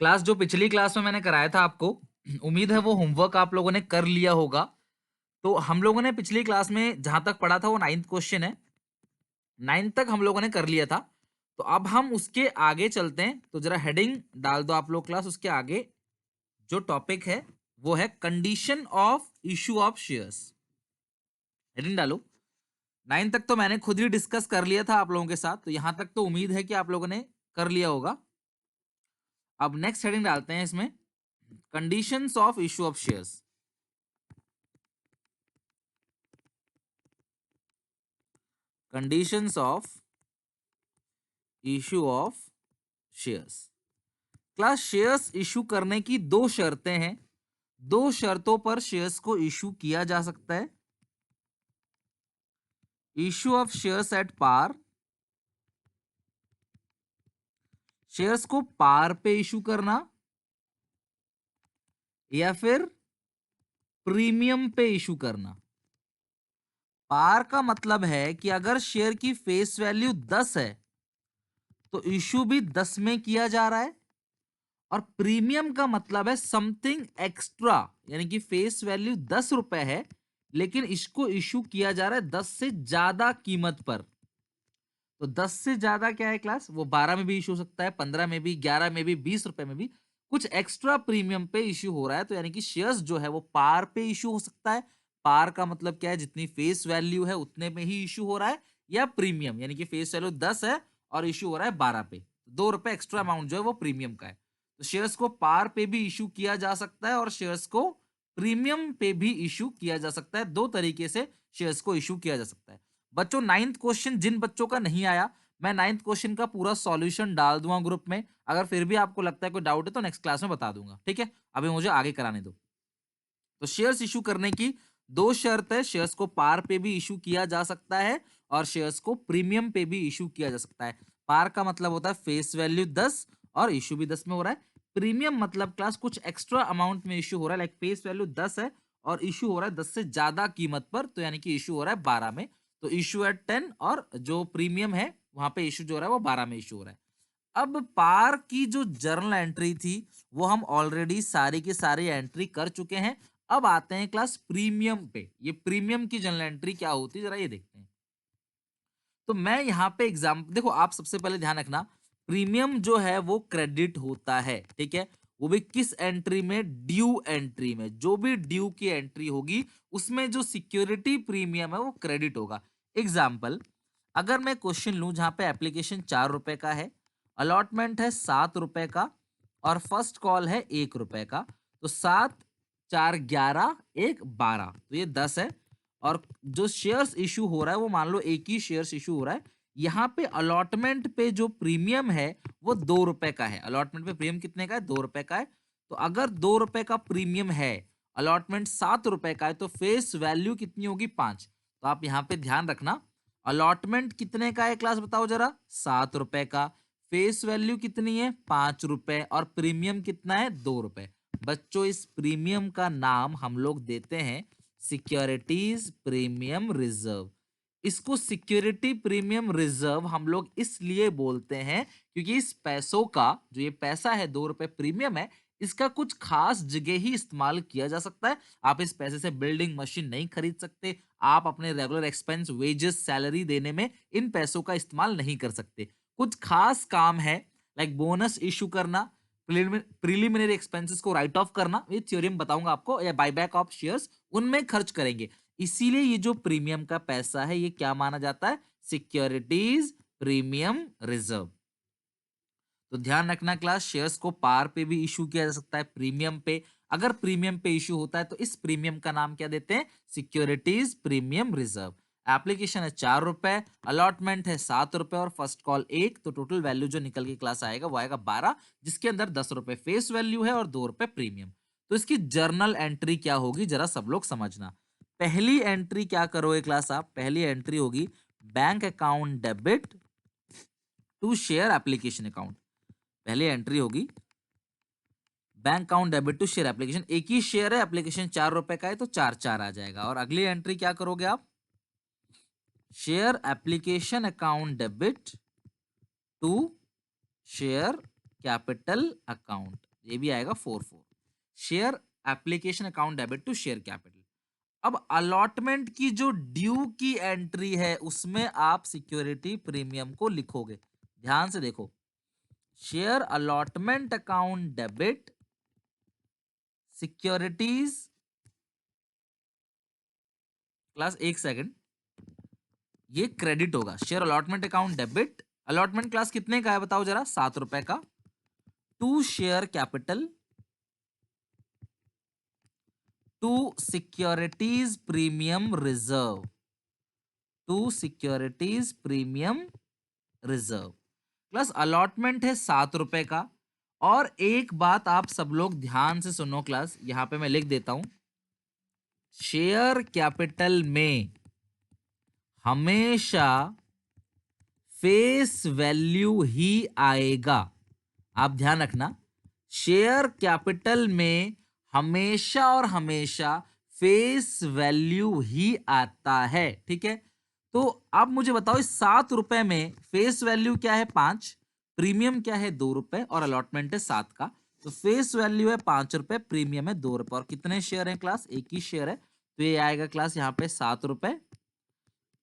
Class जो पिछली class में मैंने कराया था आपको, उम्मीद है वो होमवर्क आप लोगों ने कर लिया होगा। तो हम लोगों ने पिछली क्लास में जहाँ तक पढ़ा था वो 9th क्वेश्चन है। 9th तक हम लोगों ने कर लिया था। तो अब हम उसके आगे चलते हैं, तो जरा हेडिंग डाल दो आप लोग क्लास। उसके आगे जो टॉपिक है वो है condition of issue of shares. Heading डालो। 9th तक तो मैंने खुद ही डिस्कस कर लिया था आप लोगों के साथ, तो यहां तक तो उम्मीद है कि आप लोगों ने कर लिया होगा। अब नेक्स्ट हेडिंग डालते हैं इसमें, conditions of issue of shares. Conditions of issue of shares. Class, shares issue करने की दो शर्तें हैं। दो शर्तों पर शेयर्स को इशू किया जा सकता है। Issue of shares at par, shares को पार पे इशू करना, या फिर प्रीमियम पे इशू करना। पार का मतलब है कि अगर शेयर की फेस वैल्यू 10 है तो इशू भी 10 में किया जा रहा है। और प्रीमियम का मतलब है समथिंग एक्स्ट्रा, यानी कि फेस वैल्यू 10 रुपए है लेकिन इसको इशू किया जा रहा है 10 से ज्यादा कीमत पर। तो 10 से ज्यादा क्या है क्लास, वो 12 में भी इशू हो सकता है, 15 में भी, 11 में भी, 20 रुपए में भी। कुछ एक्स्ट्रा प्रीमियम पे इशू हो रहा है, तो यानी कि शेयर्स जो है वो पार पे इशू हो सकता है। पार का मतलब क्या है, जितनी फेस वैल्यू है उतने में ही इशू हो रहा है। या प्रीमियम, यानी कि फेस वैल्यू 10 है और इशू हो रहा है 12 पे, 2 रुपए एक्स्ट्रा अमाउंट जो है वो प्रीमियम का है। तो शेयर्स को पार पे भी इशू किया जा सकता है और शेयर्स को प्रीमियम पे भी इशू किया जा सकता है। दो तरीके से शेयर्स को इशू किया जा सकता है। बच्चों, 9th क्वेश्चन जिन बच्चों का नहीं आया, मैं 9th क्वेश्चन का पूरा सॉल्यूशन डाल दूंगा ग्रुप में। अगर फिर भी आपको लगता है कोई डाउट है तो नेक्स्ट क्लास में बता दूंगा, ठीक है। अभी मुझे आगे कराने दो। तो शेयर्स इशू करने की दो शर्त है। शेयर्स को पार पे भी इशू किया जा सकता है और शेयर्स को प्रीमियम पे भी इशू किया जा सकता है। पार का मतलब होता है फेस वैल्यू 10 और इशू भी 10 में हो रहा है। प्रीमियम मतलब क्लास कुछ एक्स्ट्रा अमाउंट में इशू हो रहा है, लाइक फेस वैल्यू 10 है और इशू हो रहा है 10 से ज्यादा कीमत पर, तो यानी कि इशू हो रहा है 12 में। तो इशू एट 10 और जो प्रीमियम है वहां पे इशू जो हो रहा है वो 12 में इशू हो रहा है। अब पार की जो जर्नल एंट्री थी वो हम ऑलरेडी सारी की सारी एंट्री कर चुके हैं। अब आते हैं क्लास प्रीमियम पे। ये प्रीमियम की जर्नल एंट्री क्या होती है, जरा ये देखते हैं। तो मैं यहाँ पे एग्जाम देखो, आप सबसे पहले ध्यान रखना, प्रीमियम जो है वो क्रेडिट होता है, ठीक है। वो भी किस एंट्री में, ड्यू एंट्री में। जो भी ड्यू की एंट्री होगी उसमें जो सिक्योरिटी प्रीमियम है वो क्रेडिट होगा। एग्जाम्पल, अगर मैं क्वेश्चन लूं जहां पे एप्लीकेशन 4 रुपए का है, अलॉटमेंट है 7 रुपए का और फर्स्ट कॉल है 1 रुपए का, तो 7 4 11 1 12, तो ये 10 है। और जो शेयर्स इशू हो रहा है वो मान लो एक ही शेयर्स इशू हो रहा है। यहाँ पे अलॉटमेंट पे जो प्रीमियम है वो 2 रुपए का है। अलॉटमेंट पे प्रीमियम कितने का है, 2 रुपए का है। तो अगर 2 रुपए का प्रीमियम है, अलॉटमेंट 7 रुपए का है, तो फेस वैल्यू कितनी होगी, 5। तो आप यहाँ पे ध्यान रखना, अलॉटमेंट कितने का है क्लास, बताओ जरा, 7 रुपए का। फेस वैल्यू कितनी है, 5 रुपए, और प्रीमियम कितना है, 2 रुपए। बच्चों, इस प्रीमियम का नाम हम लोग देते हैं सिक्योरिटीज प्रीमियम रिजर्व। इसको सिक्योरिटी प्रीमियम रिजर्व हम लोग इसलिए बोलते हैं क्योंकि इस पैसों का, जो ये पैसा है 2 रुपए प्रीमियम है, इसका कुछ खास जगह ही इस्तेमाल किया जा सकता है। आप इस पैसे से बिल्डिंग मशीन नहीं खरीद सकते। आप अपने रेगुलर एक्सपेंस, वेजेस, सैलरी देने में इन पैसों का इस्तेमाल नहीं कर सकते। कुछ खास काम है, लाइक बोनस इशू करना, प्रिलिमिनरी एक्सपेंसेस को राइट ऑफ करना, ये थ्योरम बताऊंगा आपको, या बायबैक ऑफ शेयर्स, उनमें खर्च करेंगे। इसीलिए ये जो प्रीमियम का पैसा है ये क्या माना जाता है, सिक्योरिटीज प्रीमियम रिजर्व। तो ध्यान रखना क्लास, शेयर्स को पार पे भी इशू किया जा सकता है, प्रीमियम पे। अगर प्रीमियम पे इशू होता है तो इस प्रीमियम का नाम क्या देते हैं, सिक्योरिटीज प्रीमियम रिजर्व। एप्लीकेशन है 4 रुपए, अलॉटमेंट है 7 रुपए और फर्स्ट कॉल 1, तो टोटल वैल्यू जो निकल के क्लास आएगा वो आएगा 12, जिसके अंदर 10 रुपए फेस वैल्यू है और 2 रुपए प्रीमियम। तो इसकी जर्नल एंट्री क्या होगी, जरा सब लोग समझना। पहली एंट्री क्या करोगे क्लास, आप पहली एंट्री होगी bank account debit to share application account. पहली एंट्री होगी bank account debit to share application. एक ही शेयर है, एप्लीकेशन 4 रुपए का है, तो 4 4 आ जाएगा। और अगली एंट्री क्या करोगे आप, share application account debit to share capital account. ये भी आएगा 44। Share application account debit to share capital. अब अलॉटमेंट की जो ड्यू की एंट्री है उसमें आप सिक्योरिटी प्रीमियम को लिखोगे। ध्यान से देखो, share allotment account debit securities class, एक सेकंड, ये क्रेडिट होगा। Share allotment account debit, allotment class कितने का है बताओ जरा, 7 रुपए का, to share capital to securities premium reserve, to securities premium reserve. Plus allotment है 7 रुपए का। और एक बात आप सब लोग ध्यान से सुनो क्लास, यहां पे मैं लिख देता हूं, शेयर कैपिटल में हमेशा फेस वैल्यू ही आएगा। आप ध्यान रखना, शेयर कैपिटल में हमेशा और हमेशा फेस वैल्यू ही आता है, ठीक है। तो आप मुझे बताओ, इस 7 रुपए में फेस वैल्यू क्या है 5, प्रीमियम क्या है 2 रुपए और अलॉटमेंट है 7 का। तो फेस वैल्यू है 5 रुपए, प्रीमियम है 2 रुपए, और कितने शेयर हैं क्लास, एक ही शेयर है। तो ये आएगा क्लास यहाँ पे 7 रुपए,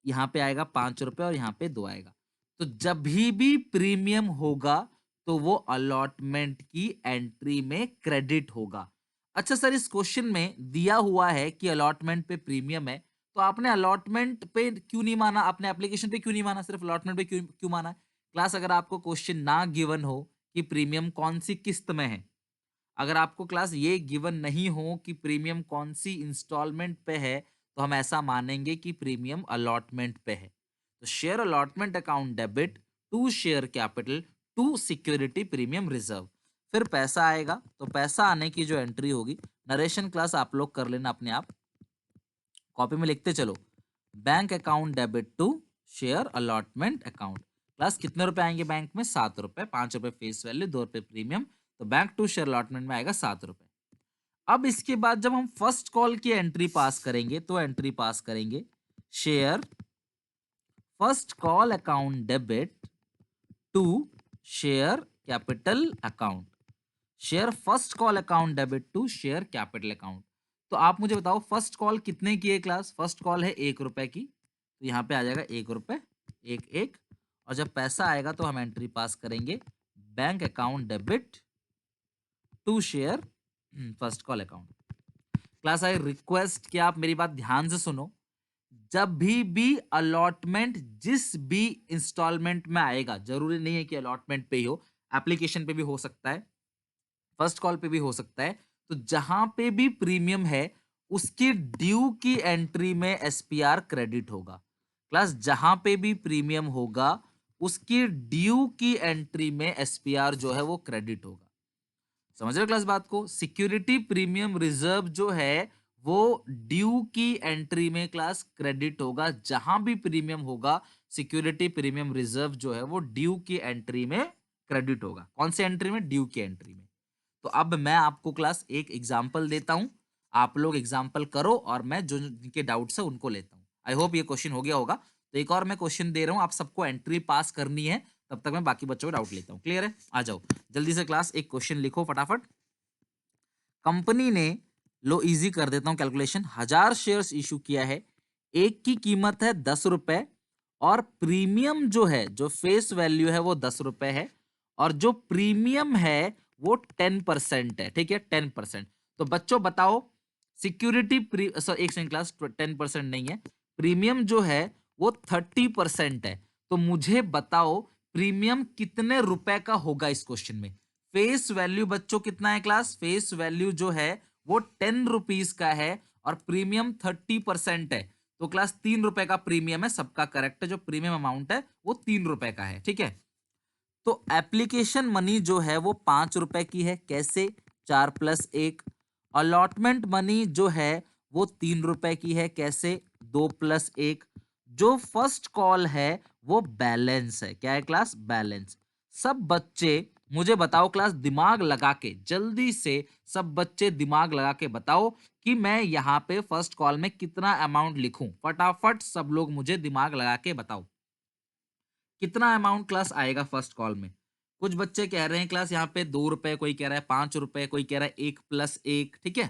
यहाँ पे आएगा 5 रुपए और यहाँ पे 2 आएगा। तो जब भी प्रीमियम होगा तो वो अलॉटमेंट की एंट्री में क्रेडिट होगा। अच्छा सर, इस क्वेश्चन में दिया हुआ है कि अलॉटमेंट पे प्रीमियम है, तो आपने अलॉटमेंट पे क्यों नहीं माना, आपने एप्लीकेशन पे क्यों नहीं माना, सिर्फ अलॉटमेंट पे क्यों क्यों माना? क्लास, अगर आपको क्वेश्चन ना गिवन हो कि प्रीमियम कौन सी किस्त में है, अगर आपको क्लास ये गिवन नहीं हो कि प्रीमियम कौन सी इंस्टॉलमेंट पे है, तो हम ऐसा मानेंगे कि प्रीमियम अलॉटमेंट पे है। तो share allotment account debit to share capital to security premium reserve. फिर पैसा आएगा, तो पैसा आने की जो एंट्री होगी, नरेशन क्लास आप लोग कर लेना अपने आप, कॉपी में लिखते चलो, bank account debit to share allotment account. Class कितने रुपए आएंगे बैंक में, 7 रुपए, 5 रुपए फेस वैल्यू, 2 रुपए प्रीमियम। तो बैंक टू शेयर अलॉटमेंट में आएगा 7 रुपए। अब इसके बाद जब हम फर्स्ट कॉल की एंट्री पास करेंगे, तो एंट्री पास करेंगे, share first call account debit to share capital account, share first call account debit to share capital account. तो आप मुझे बताओ, फर्स्ट कॉल कितने की है क्लास, फर्स्ट कॉल है 1 रुपए की, तो यहाँ पे आ जाएगा 1 रुपए, एक एक। और जब पैसा आएगा तो हम एंट्री पास करेंगे, bank account debit to share first call account. Class, I request कि आप मेरी बात ध्यान से सुनो, जब भी अलॉटमेंट जिस भी इंस्टॉलमेंट में आएगा, जरूरी नहीं है कि अलॉटमेंट पे ही हो, एप्लीकेशन पे भी हो सकता है, फर्स्ट कॉल पे भी हो सकता है, तो जहां पे भी प्रीमियम है उसकी ड्यू की एंट्री में एसपीआर क्रेडिट होगा। क्लास, जहां पे भी प्रीमियम होगा उसकी ड्यू की एंट्री में एसपीआर जो है वो क्रेडिट होगा। समझ रहे हो क्लास बात को? सिक्योरिटी प्रीमियम रिजर्व जो है वो ड्यू की एंट्री में क्लास क्रेडिट होगा, जहां भी प्रीमियम होगा सिक्योरिटी प्रीमियम रिजर्व जो है वो ड्यू की एंट्री में क्रेडिट होगा। कौन सी एंट्री में? ड्यू की एंट्री में। तो अब मैं आपको क्लास एक एग्जाम्पल देता हूं, आप लोग एग्जाम्पल करो और मैं जो जिनके डाउट्स है उनको लेता हूं। आई होप ये क्वेश्चन हो गया होगा। तो एक और मैं क्वेश्चन दे रहा हूं, आप सबको एंट्री पास करनी है, तब तक मैं बाकी बच्चों को डाउट लेता हूं। क्लियर है? आ जाओ जल्दी से क्लास, एक क्वेश्चन लिखो फटाफट। कंपनी ने, लो इजी कर देता हूं कैलकुलेशन, 1000 शेयर्स इशू किया है, एक की कीमत है 10 रुपए, और प्रीमियम जो है, जो फेस वैल्यू है वो 10 रुपए है, और जो प्रीमियम है वो 10% है, ठीक है, 10%। तो बच्चों बताओ, सिक्योरिटी सॉरी एक सेकंड क्लास, 10% नहीं है, प्रीमियम जो है वो 30% है। तो मुझे बताओ प्रीमियम कितने रुपए का होगा इस क्वेश्चन में। फेस वैल्यू बच्चों कितना है क्लास, फेस वैल्यू जो है वो 10 रुपीज का है और प्रीमियम 30% है। तो क्लास 3 रुपए का प्रीमियम है, सबका करेक्ट है, जो प्रीमियम अमाउंट है वो 3 रुपए का है, ठीक है। तो एप्लीकेशन मनी जो है वो 5 रुपए की है, कैसे, 4+1। अलॉटमेंट मनी जो है वो 3 रुपए की है, कैसे, 2+1। जो फर्स्ट कॉल है वो बैलेंस है, क्या है क्लास, बैलेंस। सब बच्चे मुझे बताओ क्लास, दिमाग लगा के जल्दी से, सब बच्चे दिमाग लगा के बताओ कि मैं यहाँ पे फर्स्ट कॉल में कितना अमाउंट लिखूं। फटाफट सब लोग मुझे दिमाग लगा के बताओ कितना अमाउंट क्लास आएगा फर्स्ट कॉल में। कुछ बच्चे कह रहे हैं क्लास यहाँ पे 2 रुपए, कोई कह रहा है 5 रुपए, कोई कह रहा है 1+1। ठीक है,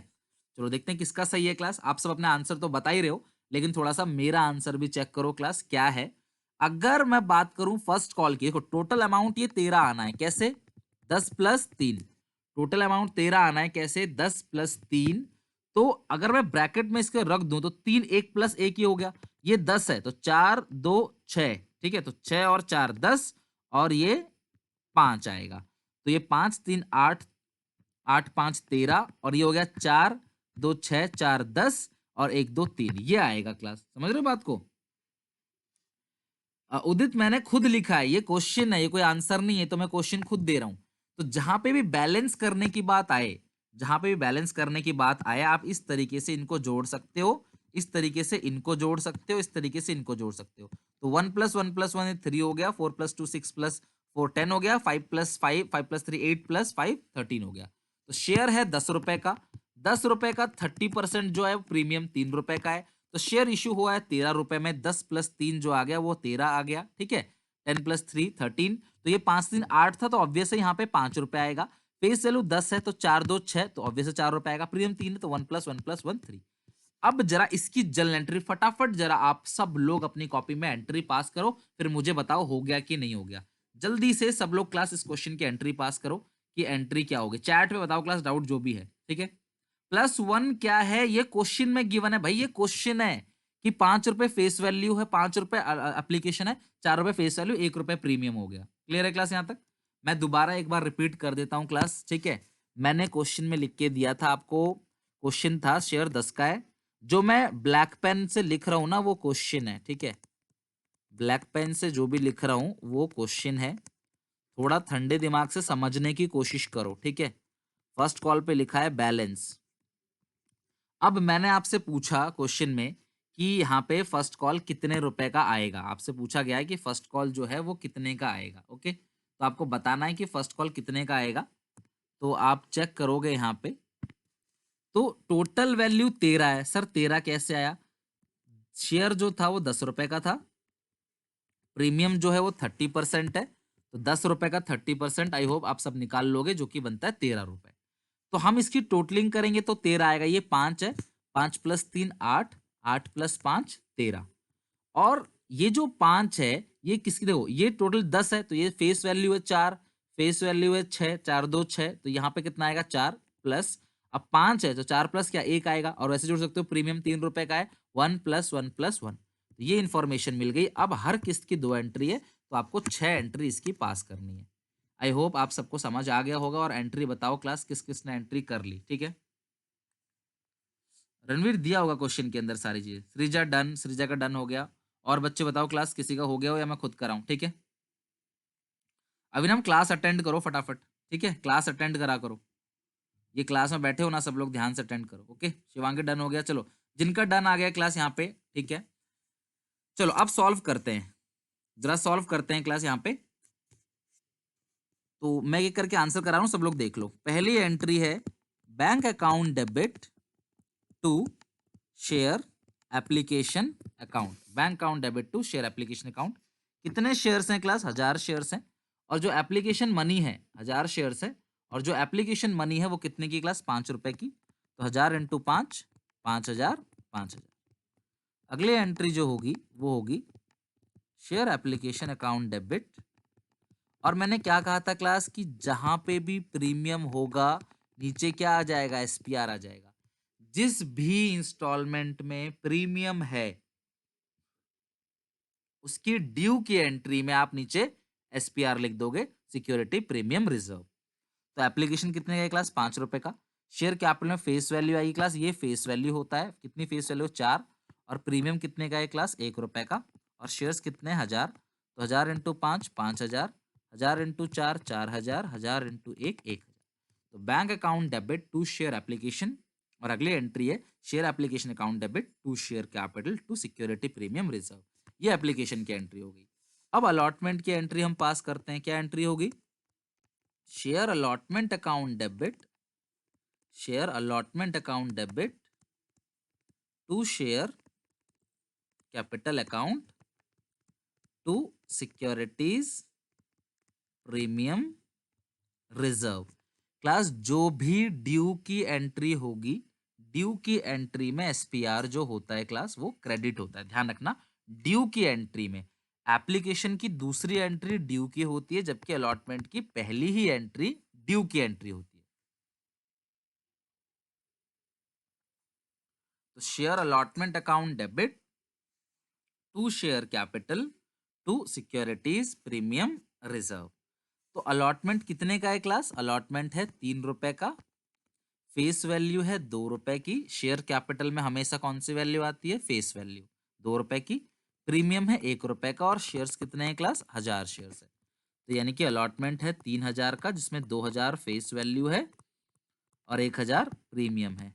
चलो देखते हैं किसका सही है क्लास। आप सब अपना आंसर तो बता ही रहे हो, लेकिन थोड़ा सा मेरा आंसर भी चेक करो क्लास क्या है। अगर मैं बात करूं फर्स्ट कॉल की, देखो टोटल अमाउंट ये 13 आना है, कैसे? 10+3, टोटल अमाउंट 13 आना है, कैसे? 10+3। तो अगर मैं ब्रैकेट में इसके रख दूं तो 3, 1+1 ही हो गया, ये 10 है तो 4, 2, 6। ठीक है, तो 6 और 4 10, और ये 5 आएगा। तो ये 5, 3, 8, 8, 5, 13, और ये हो गया 4, 2, 6, 4, 10, और 1, 2, 3, ये आएगा क्लास। समझ रहे हो बात को? उदित मैंने खुद लिखा है, ये क्वेश्चन है, ये कोई आंसर नहीं है, तो मैं क्वेश्चन खुद दे रहा हूं। तो जहां पे भी बैलेंस करने की बात आए, जहां पे भी बैलेंस करने की बात आए, आप इस तरीके से इनको जोड़ सकते हो, इस तरीके से इनको जोड़ सकते हो, इस तरीके से इनको जोड़ सकते हो। तो 1+1+1 3 हो गया, 4+2 6+4 10 हो गया, 5+5 5+3 8+5 13 हो गया। तो शेयर है 10 रुपए का, 10 रुपए का 30% जो है प्रीमियम 3 रुपए का है। तो शेयर इशू हुआ है 13 रुपए में, 10+3 जो आ गया वो 13 आ गया। ठीक है, 10+3 13, तो ये 5, 3, 8 था, तो ऑब्वियस है यहाँ पे 5 रुपए आएगा। फेस वैल्यू 10 है तो 4, 2, 6, तो ऑब्वियस 4 रुपए आएगा। प्रीमियम 3 है तो 1+1+1 3। अब जरा इसकी जर्नल एंट्री फटाफट जरा आप सब लोग अपनी कॉपी में एंट्री पास करो, फिर मुझे बताओ हो गया कि नहीं हो गया। जल्दी से सब लोग क्लास इस क्वेश्चन की एंट्री पास करो कि एंट्री क्या होगी। चैट पे बताओ क्लास डाउट जो भी है। ठीक है, +1 क्या है, ये क्वेश्चन में गिवन है भाई, ये क्वेश्चन है कि 5 रुपए फेस वैल्यू है, 5 रुपए एप्लीकेशन है, 4 रुपए फेस वैल्यू, 1 रुपए प्रीमियम हो गया। क्लियर है क्लास? यहां तक मैं दोबारा एक बार रिपीट कर देता हूं क्लास। ठीक है, मैंने क्वेश्चन में लिख के दिया था आपको, क्वेश्चन था शेयर 10 का है, जो मैं ब्लैक पेन से लिख रहा हूं ना वो क्वेश्चन है। ठीक है, ब्लैक पेन से जो भी लिख रहा हूं वो क्वेश्चन है। थोड़ा ठंडे दिमाग से समझने की कोशिश करो। ठीक है, फर्स्ट कॉल पे लिखा है बैलेंस। अब मैंने आपसे पूछा क्वेश्चन में कि यहाँ पे फर्स्ट कॉल कितने रुपए का आएगा। आपसे पूछा गया है कि फर्स्ट कॉल जो है वो कितने का आएगा। ओके, तो आपको बताना है कि फर्स्ट कॉल कितने का आएगा। तो आप चेक करोगे यहाँ पे, तो टोटल वैल्यू 13 है। सर 13 कैसे आया? शेयर जो था वो 10 रुपए का था, प्रीमियम जो है वो 30% है, तो 10 रुपए का 30%, आई होप आप सब निकाल लोगे, जो कि बनता है 13 रुपए। तो हम इसकी टोटलिंग करेंगे तो 13 आएगा। ये 5 है, 5+3 8, 8+5 13, और ये जो 5 है ये किसकी, देखो ये टोटल 10 है, तो ये फेस वैल्यू है 4, फेस वैल्यू है 6, 4 2 6, तो यहाँ पे कितना आएगा 4 प्लस, अब 5 है तो 4 प्लस क्या 1 आएगा, और वैसे जोड़ सकते हो प्रीमियम 3 रुपए का है, 1+1+1। ये इन्फॉर्मेशन मिल गई। अब हर किस्त की 2 एंट्री है, तो आपको 6 एंट्री इसकी पास करनी है। आई होप आप सबको समझ आ गया होगा, और एंट्री बताओ क्लास किस किसने एंट्री कर ली। ठीक है, रणवीर दिया होगा क्वेश्चन के अंदर सारी चीजें। सृजा डन, सृजा का डन हो गया। और बच्चे बताओ क्लास किसी का हो गया हो या मैं खुद कराऊं? ठीक है, अभी ना हम क्लास अटेंड करो फटाफट। ठीक है, क्लास अटेंड करा करो, ये क्लास में बैठे हो ना, सब लोग ध्यान से अटेंड करो। ओके, शिवांगी डन हो गया। चलो जिनका डन आ गया क्लास यहाँ पे, ठीक है, चलो अब सॉल्व करते हैं, जरा सॉल्व करते हैं क्लास यहाँ पे। तो मैं ये करके आंसर करा रहा हूँ, सब लोग देख लो। पहली एंट्री है bank account debit to share application account, bank account debit to share application account. कितने शेयर्स हैं क्लास? 1000 शेयर्स हैं, और जो एप्लीकेशन मनी है 1000 शेयर्स है, और जो एप्लीकेशन मनी है वो कितने की क्लास? 5 रुपए की। तो 1000 × 5, 5000, 5000। अगली एंट्री जो होगी वो होगी शेयर एप्लीकेशन अकाउंट डेबिट, और मैंने क्या कहा था क्लास कि जहां पे भी प्रीमियम होगा नीचे क्या आ जाएगा? एसपीआर आ जाएगा। जिस भी इंस्टॉलमेंट में प्रीमियम है उसकी ड्यू की एंट्री में आप नीचे एसपीआर लिख दोगे, सिक्योरिटी प्रीमियम रिजर्व। तो एप्लीकेशन कितने का है क्लास? 5 रुपए का। शेयर कैपिटल में फेस वैल्यू आएगी क्लास, ये फेस वैल्यू होता है, कितनी फेस वैल्यू? 4। और प्रीमियम कितने का है क्लास? 1 रुपए का। और शेयर्स कितने? 1000, तो 1000 × 5 5000, 1000 × 4 4000, 1000 × 1 1000। तो bank account debit to share application, और अगली एंट्री है share application account debit to share capital to security premium reserve. ये एप्लीकेशन की एंट्री हो गई। अब अलॉटमेंट की एंट्री हम पास करते हैं। क्या एंट्री होगी? Share allotment account debit, share allotment account debit to share capital account to securities premium reserve. Class जो भी ड्यू की एंट्री होगी, ड्यू की एंट्री में एसपीआर जो होता है क्लास वो क्रेडिट होता है। ध्यान रखना, ड्यू की एंट्री में एप्लीकेशन की दूसरी एंट्री ड्यू की होती है, जबकि अलॉटमेंट की पहली ही एंट्री ड्यू की एंट्री होती है। तो share allotment account debit to share capital to securities premium reserve. तो अलॉटमेंट कितने का है क्लास? अलॉटमेंट है 3 रुपए का, फेस वैल्यू है 2 रुपए की। शेयर कैपिटल में हमेशा कौन सी वैल्यू आती है? फेस वैल्यू 2 रुपए की। प्रीमियम है 1 रुपए का और शेयर्स कितने हैं क्लास? 1000 शेयर्स है। तो यानी कि अलॉटमेंट है 3000 का, जिसमें 2000 फेस वैल्यू है और 1000 प्रीमियम है।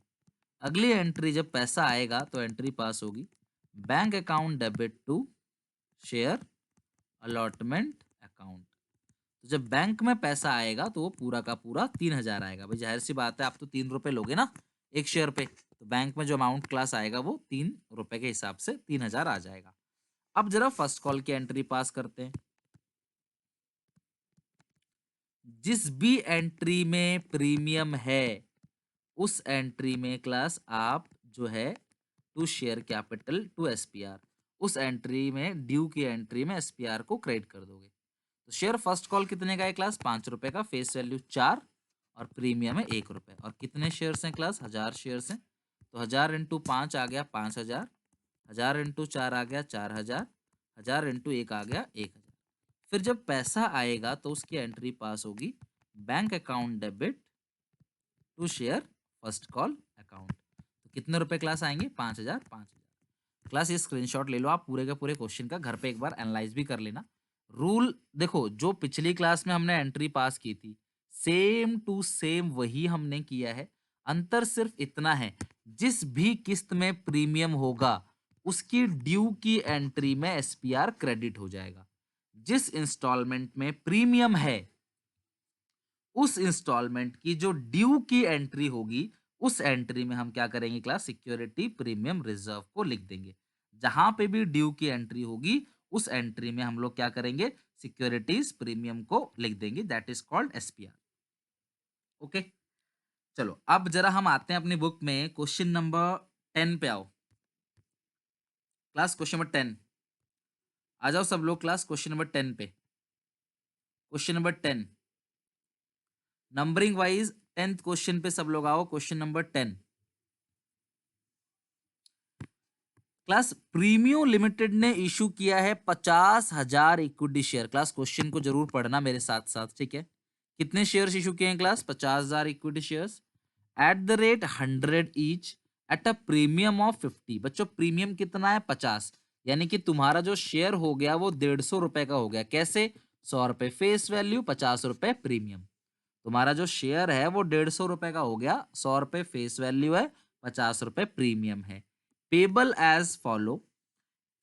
अगली एंट्री जब पैसा आएगा तो एंट्री पास होगी, bank account debit to share allotment account. तो जब बैंक में पैसा आएगा तो वो पूरा का पूरा 3000 आएगा। भाई जाहिर सी बात है, आप तो 3 रुपए लोगे ना एक शेयर पे, तो बैंक में जो अमाउंट क्लास आएगा वो 3 रुपए के हिसाब से 3000 आ जाएगा। अब जरा फर्स्ट कॉल की एंट्री पास करते हैं। जिस भी एंट्री में प्रीमियम है उस एंट्री में क्लास आप जो है to share capital to SPR, उस एंट्री में ड्यू की एंट्री में एसपीआर को क्रेडिट कर दोगे। तो शेयर फर्स्ट कॉल कितने का है क्लास? 5 रुपए का, फेस वैल्यू 4 और प्रीमियम है 1 रुपए। और कितने शेयर्स हैं क्लास? 1000 शेयर्स हैं। तो 1000 × 5 आ गया 5000, 1000 × 4 आ गया 4000, 1000 × 1 आ गया 1000। फिर जब पैसा आएगा तो उसकी एंट्री पास होगी, bank account debit to share first call account. तो कितने रुपए क्लास आएंगे? 5000 5000। क्लास ये स्क्रीनशॉट ले लो आप पूरे के पूरे क्वेश्चन का, घर पे एक बार एनालाइज भी कर लेना। रूल देखो, जो पिछली क्लास में हमने एंट्री पास की थी सेम टू सेम वही हमने किया है। अंतर सिर्फ इतना है, जिस भी किस्त में प्रीमियम होगा उसकी ड्यू की एंट्री में एसपीआर क्रेडिट हो जाएगा। जिस इंस्टॉलमेंट में प्रीमियम है उस इंस्टॉलमेंट की जो ड्यू की एंट्री होगी उस एंट्री में हम क्या करेंगे क्लास? सिक्योरिटी प्रीमियम रिजर्व को लिख देंगे। जहां पे भी ड्यू की एंट्री होगी उस एंट्री में हम लोग क्या करेंगे? सिक्योरिटीज प्रीमियम को लिख देंगे, that is called SPR. Okay, चलो अब जरा हम आते हैं अपनी बुक में क्वेश्चन नंबर 10 पे। आओ क्लास, क्वेश्चन नंबर 10 आ जाओ सब लोग क्लास। क्वेश्चन नंबर 10 पे, question number 10 numbering wise 10th question पे सब लोग आओ। Question number 10 class, Premio limited ने इशू किया है 50,000 इक्विटी शेयर। क्लास क्वेश्चन को जरूर पढ़ना मेरे साथ साथ, ठीक है? कितने शेयर्स इशू किए हैं class? 50,000 equity shares at the rate 100 each at a premium of 50। बच्चों प्रीमियम कितना है? 50। यानी कि तुम्हारा जो शेयर हो गया वो 150 रुपए का हो गया। कैसे? 100 रुपए फेस वैल्यू, 50 रुपए प्रीमियम। तुम्हारा जो शेयर है वो 150 रुपए का हो गया, 100 रुपए फेस वैल्यू है, 50 रुपए प्रीमियम है। पेबल एज फॉलो,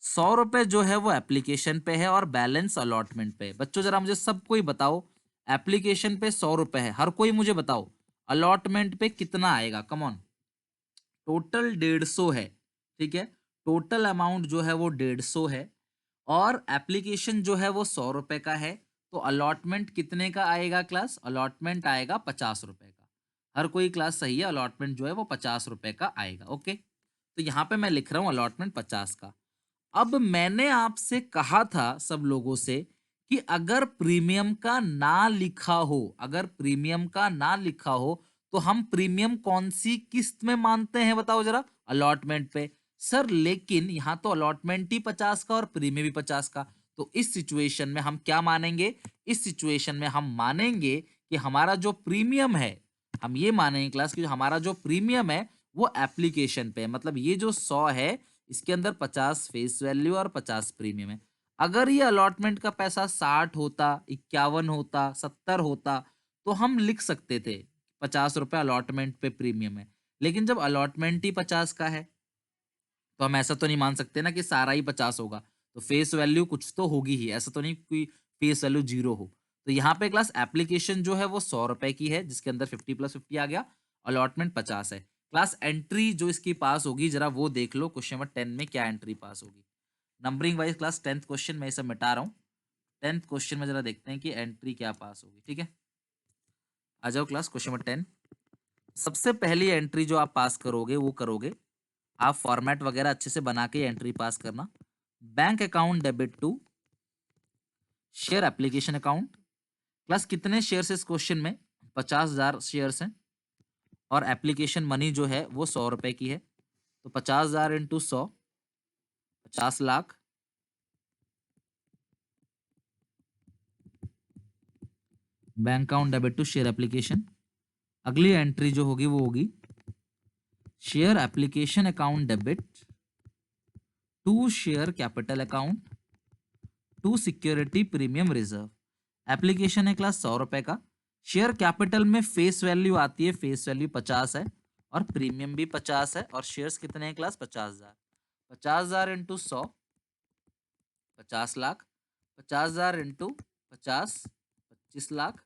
100 रुपए जो है वो एप्लीकेशन पे है और बैलेंस अलॉटमेंट पे है। बच्चों जरा मुझे सब कोई बताओ, एप्लीकेशन पे 100 रुपए है, हर कोई मुझे बताओ अलॉटमेंट पे कितना आएगा? Come on. टोटल 150 है, ठीक है? टोटल अमाउंट जो है वो 150 है और एप्लीकेशन जो है वो 100 रुपए का है। तो अलॉटमेंट कितने का आएगा क्लास? अलॉटमेंट आएगा 50 रुपए का। हर कोई क्लास सही है, अलॉटमेंट जो है वो 50 रुपए का आएगा। ओके, तो यहाँ पे मैं लिख रहा हूँ अलॉटमेंट 50 का। अब मैंने आपसे कहा था सब लोगों से कि अगर प्रीमियम का ना लिखा हो, अगर प्रीमियम का ना लिखा हो तो हम प्रीमियम कौन सी किस्त में मानते हैं? बताओ जरा। अलॉटमेंट पे। सर लेकिन यहां तो अलॉटमेंट ही 50 का और प्रीमियम भी 50 का, तो इस सिचुएशन में हम क्या मानेंगे? इस सिचुएशन में हम मानेंगे कि हमारा जो प्रीमियम है, हम ये मानेंगे क्लास कि हमारा जो प्रीमियम है वो एप्लीकेशन पे है। मतलब ये जो 100 है इसके अंदर 50 फेस वैल्यू और 50 प्रीमियम है। अगर ये अलॉटमेंट का पैसा 60 होता, 51 होता, 70 होता तो हम लिख सकते थे 50 रुपए अलॉटमेंट पे प्रीमियम है। लेकिन जब अलॉटमेंट ही 50 का है तो हम ऐसा तो नहीं मान सकते ना कि सारा ही 50 होगा। तो फेस वैल्यू कुछ तो होगी ही, ऐसा तो नहीं कोई फेस वैल्यू 0 हो। तो यहाँ पे क्लास एप्लीकेशन जो है वो 100 रुपए की है जिसके अंदर 50 + 50 आ गया, अलॉटमेंट 50 है। क्लास एंट्री जो इसकी पास होगी जरा वो देख लो, क्वेश्चन नंबर 10 में क्या एंट्री पास होगी। Numbering wise class 10th question में सब मिटा रहा हूँ। 10th क्वेश्चन में जरा देखते हैं कि एंट्री क्या पास होगी। ठीक है, आ जाओ क्लास क्वेश्चन नंबर 10। सबसे पहली एंट्री जो आप पास करोगे वो करोगे, आप फॉर्मेट वगैरह अच्छे से बना के एंट्री पास करना। Bank account debit to share application account. Class कितने शेयर्स इस क्वेश्चन में? 50,000 शेयर्स हैं और एप्लीकेशन मनी जो है वो 100 रुपए की है। तो 50,000 into 100, 50 lakh. Bank account debit to share application. अगली एंट्री जो होगी वो होगी share application account debit to share capital account to security premium reserve. Application है क्लास 100 रुपए का, शेयर कैपिटल में फेस वैल्यू आती है, फेस वैल्यू 50 है और प्रीमियम भी 50 है और शेयर्स कितने हैं class? 50,000। 50,000 into 100, 50 lakh. 50,000 into 50, 25 lakh.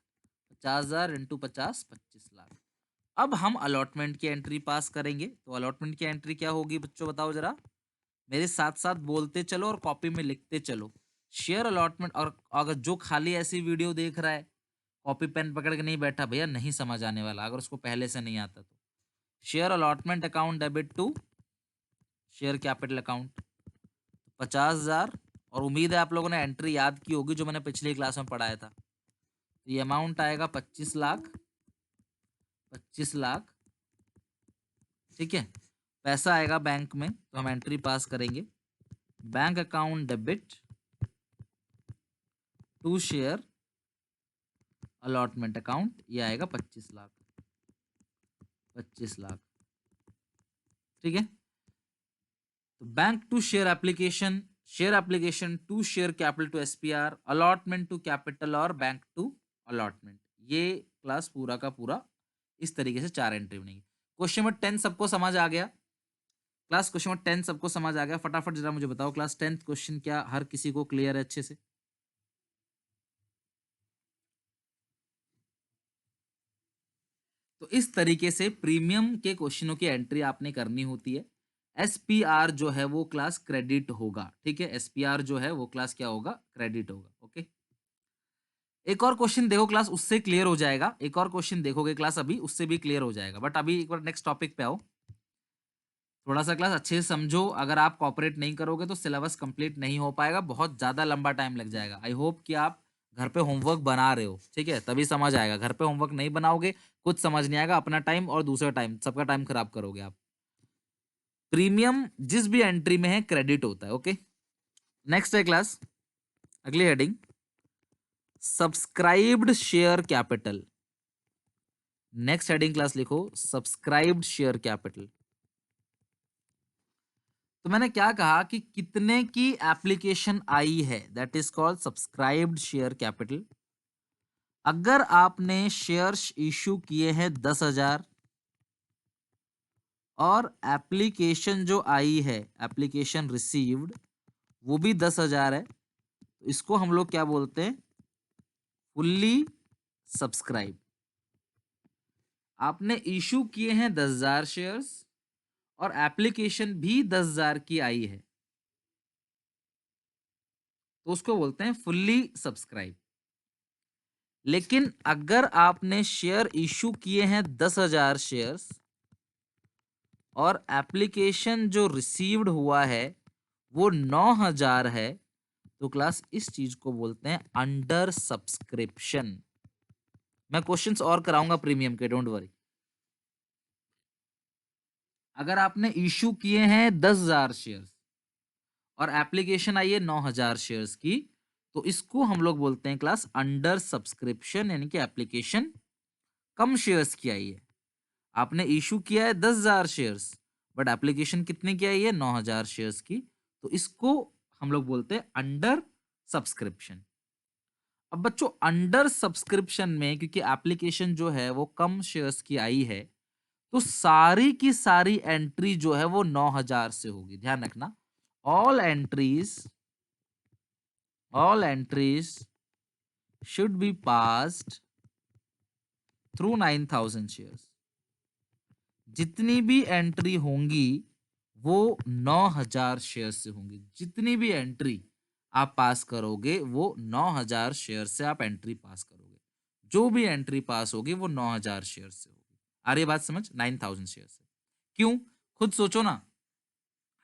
50,000 into 50, 25 lakh. अब हम अलॉटमेंट की एंट्री पास करेंगे। तो अलॉटमेंट की एंट्री क्या होगी बच्चों, बताओ जरा, मेरे साथ साथ बोलते चलो और कॉपी में लिखते चलो। शेयर अलॉटमेंट, और अगर जो खाली ऐसी वीडियो देख रहा है, कॉपी पेन पकड़ के नहीं बैठा, भैया नहीं समझ आने वाला अगर उसको पहले से नहीं आता तो। Share allotment account debit to share capital account, 50,000। और उम्मीद है आप लोगों ने एंट्री याद की होगी जो मैंने पिछली क्लास में पढ़ाया था। तो ये अमाउंट आएगा 25 लाख, 25 लाख। ठीक है, पैसा आएगा बैंक में तो हम एंट्री पास करेंगे, bank account debit to share allotment account, ये आएगा 25 लाख, 25 लाख। ठीक है, तो bank to share application to share capital to SPR, allotment to capital और बैंक टू अलॉटमेंट। ये क्लास पूरा का पूरा इस तरीके से 4 एंट्री बनेगी। क्वेश्चन नंबर 10 सबको समझ आ गया? क्लास क्वेश्चन नंबर 10 सबको समझ आ गया? फटाफट जरा मुझे बताओ क्लास 10th क्वेश्चन क्या हर किसी को क्लियर है अच्छे से? तो इस तरीके से प्रीमियम के क्वेश्चनों की एंट्री आपने करनी होती है। एसपीआर जो है वो क्लास क्रेडिट होगा। ठीक है, एसपीआर जो है वो क्लास क्या होगा? क्रेडिट होगा। ओके, एक और क्वेश्चन देखो क्लास, उससे क्लियर हो जाएगा। एक और क्वेश्चन देखोगे क्लास अभी, उससे भी क्लियर हो जाएगा। बट अभी एक बार नेक्स्ट टॉपिक पे आओ, थोड़ा सा क्लास अच्छे से समझो। अगर आप कॉपरेट नहीं करोगे तो सिलेबस कंप्लीट नहीं हो पाएगा, बहुत ज्यादा लंबा टाइम लग जाएगा। आई होप कि आप घर पे होमवर्क बना रहे हो, ठीक है, तभी समझ आएगा। घर पे होमवर्क नहीं बनाओगे कुछ समझ नहीं आएगा, अपना टाइम और दूसरा टाइम, सबका टाइम खराब करोगे आप। प्रीमियम जिस भी एंट्री में है क्रेडिट होता है। ओके, नेक्स्ट है क्लास, अगली heading, subscribed share capital. Next heading class लिखो, सब्सक्राइब्ड शेयर कैपिटल। तो मैंने क्या कहा कि कितने की एप्लीकेशन आई है, that is called subscribed share capital. अगर आपने शेयर्स इशू किए हैं 10,000 और एप्लीकेशन जो आई है, एप्लीकेशन रिसीव्ड, वो भी 10,000 है, तो इसको हम लोग क्या बोलते हैं? Fully subscribe. आपने इशू किए हैं 10,000 शेयर्स और एप्लीकेशन भी 10,000 की आई है, तो उसको बोलते हैं फुल्ली सब्सक्राइब। लेकिन अगर आपने शेयर इशू किए हैं 10,000 शेयर्स और एप्लीकेशन जो रिसीव्ड हुआ है वो 9,000 है, तो क्लास इस चीज को बोलते हैं अंडर सब्सक्रिप्शन। मैं क्वेश्चंस और कराऊंगा प्रीमियम के, डोंट वरी। अगर आपने इशू किए हैं 10,000 शेयर्स और एप्लीकेशन आई है 9,000 शेयर्स की, तो इसको हम लोग बोलते हैं क्लास अंडर सब्सक्रिप्शन, यानी कि एप्लीकेशन कम शेयर्स की आई है। आपने इशू किया है 10,000 शेयर्स बट एप्लीकेशन कितने की आई है? 9,000 शेयर्स की, तो इसको हम लोग बोलते हैं अंडर सब्सक्रिप्शन। अब बच्चों अंडर सब्सक्रिप्शन में क्योंकि एप्लीकेशन जो है वो कम शेयर्स की आई है, तो सारी की सारी एंट्री जो है वो 9,000 से होगी। ध्यान रखना, all entries, all entries should be passed through 9,000 shares. जितनी भी एंट्री होंगी वो 9,000 शेयर से होंगी। जितनी भी एंट्री आप पास करोगे वो 9,000 शेयर से आप एंट्री पास करोगे। जो भी एंट्री पास होगी वो 9,000 शेयर से होगी। आ रही है बात समझ? 9,000 शेयर से। क्यों? खुद सोचो ना।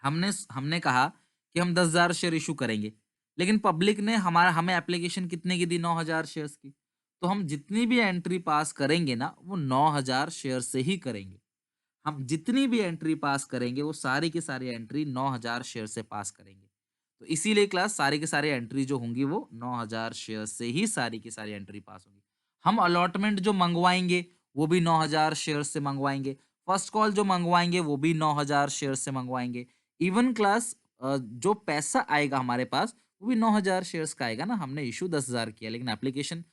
हमने कहा कि हम 10,000 शेयर इश्यू करेंगे, लेकिन पब्लिक ने हमें एप्लीकेशन कितने की दी? 9,000 शेयर्स की। तो हम जितनी भी एंट्री पास करेंगे ना, वो 9,000 शेयर से ही करेंगे। हम जितनी भी एंट्री पास करेंगे वो सारी की सारी एंट्री 9,000 शेयर से पास करेंगे। तो इसीलिए क्लास सारी की सारी एंट्री जो होंगी वो 9,000 शेयर से ही सारी की सारी एंट्री पास होंगी। हम अलॉटमेंट जो मंगवाएंगे वो भी 9,000 शेयर से मंगवाएंगे। फर्स्ट कॉल जो मंगवाएंगे वो भी 9,000 शेयर से मंगवाएंगे। इवन क्लास जो पैसा आएगा हमारे पास वो भी 9,000 शेयर्स का आएगा ना। हमने इशू 10,000 किया, लेकिन एप्लीकेशन,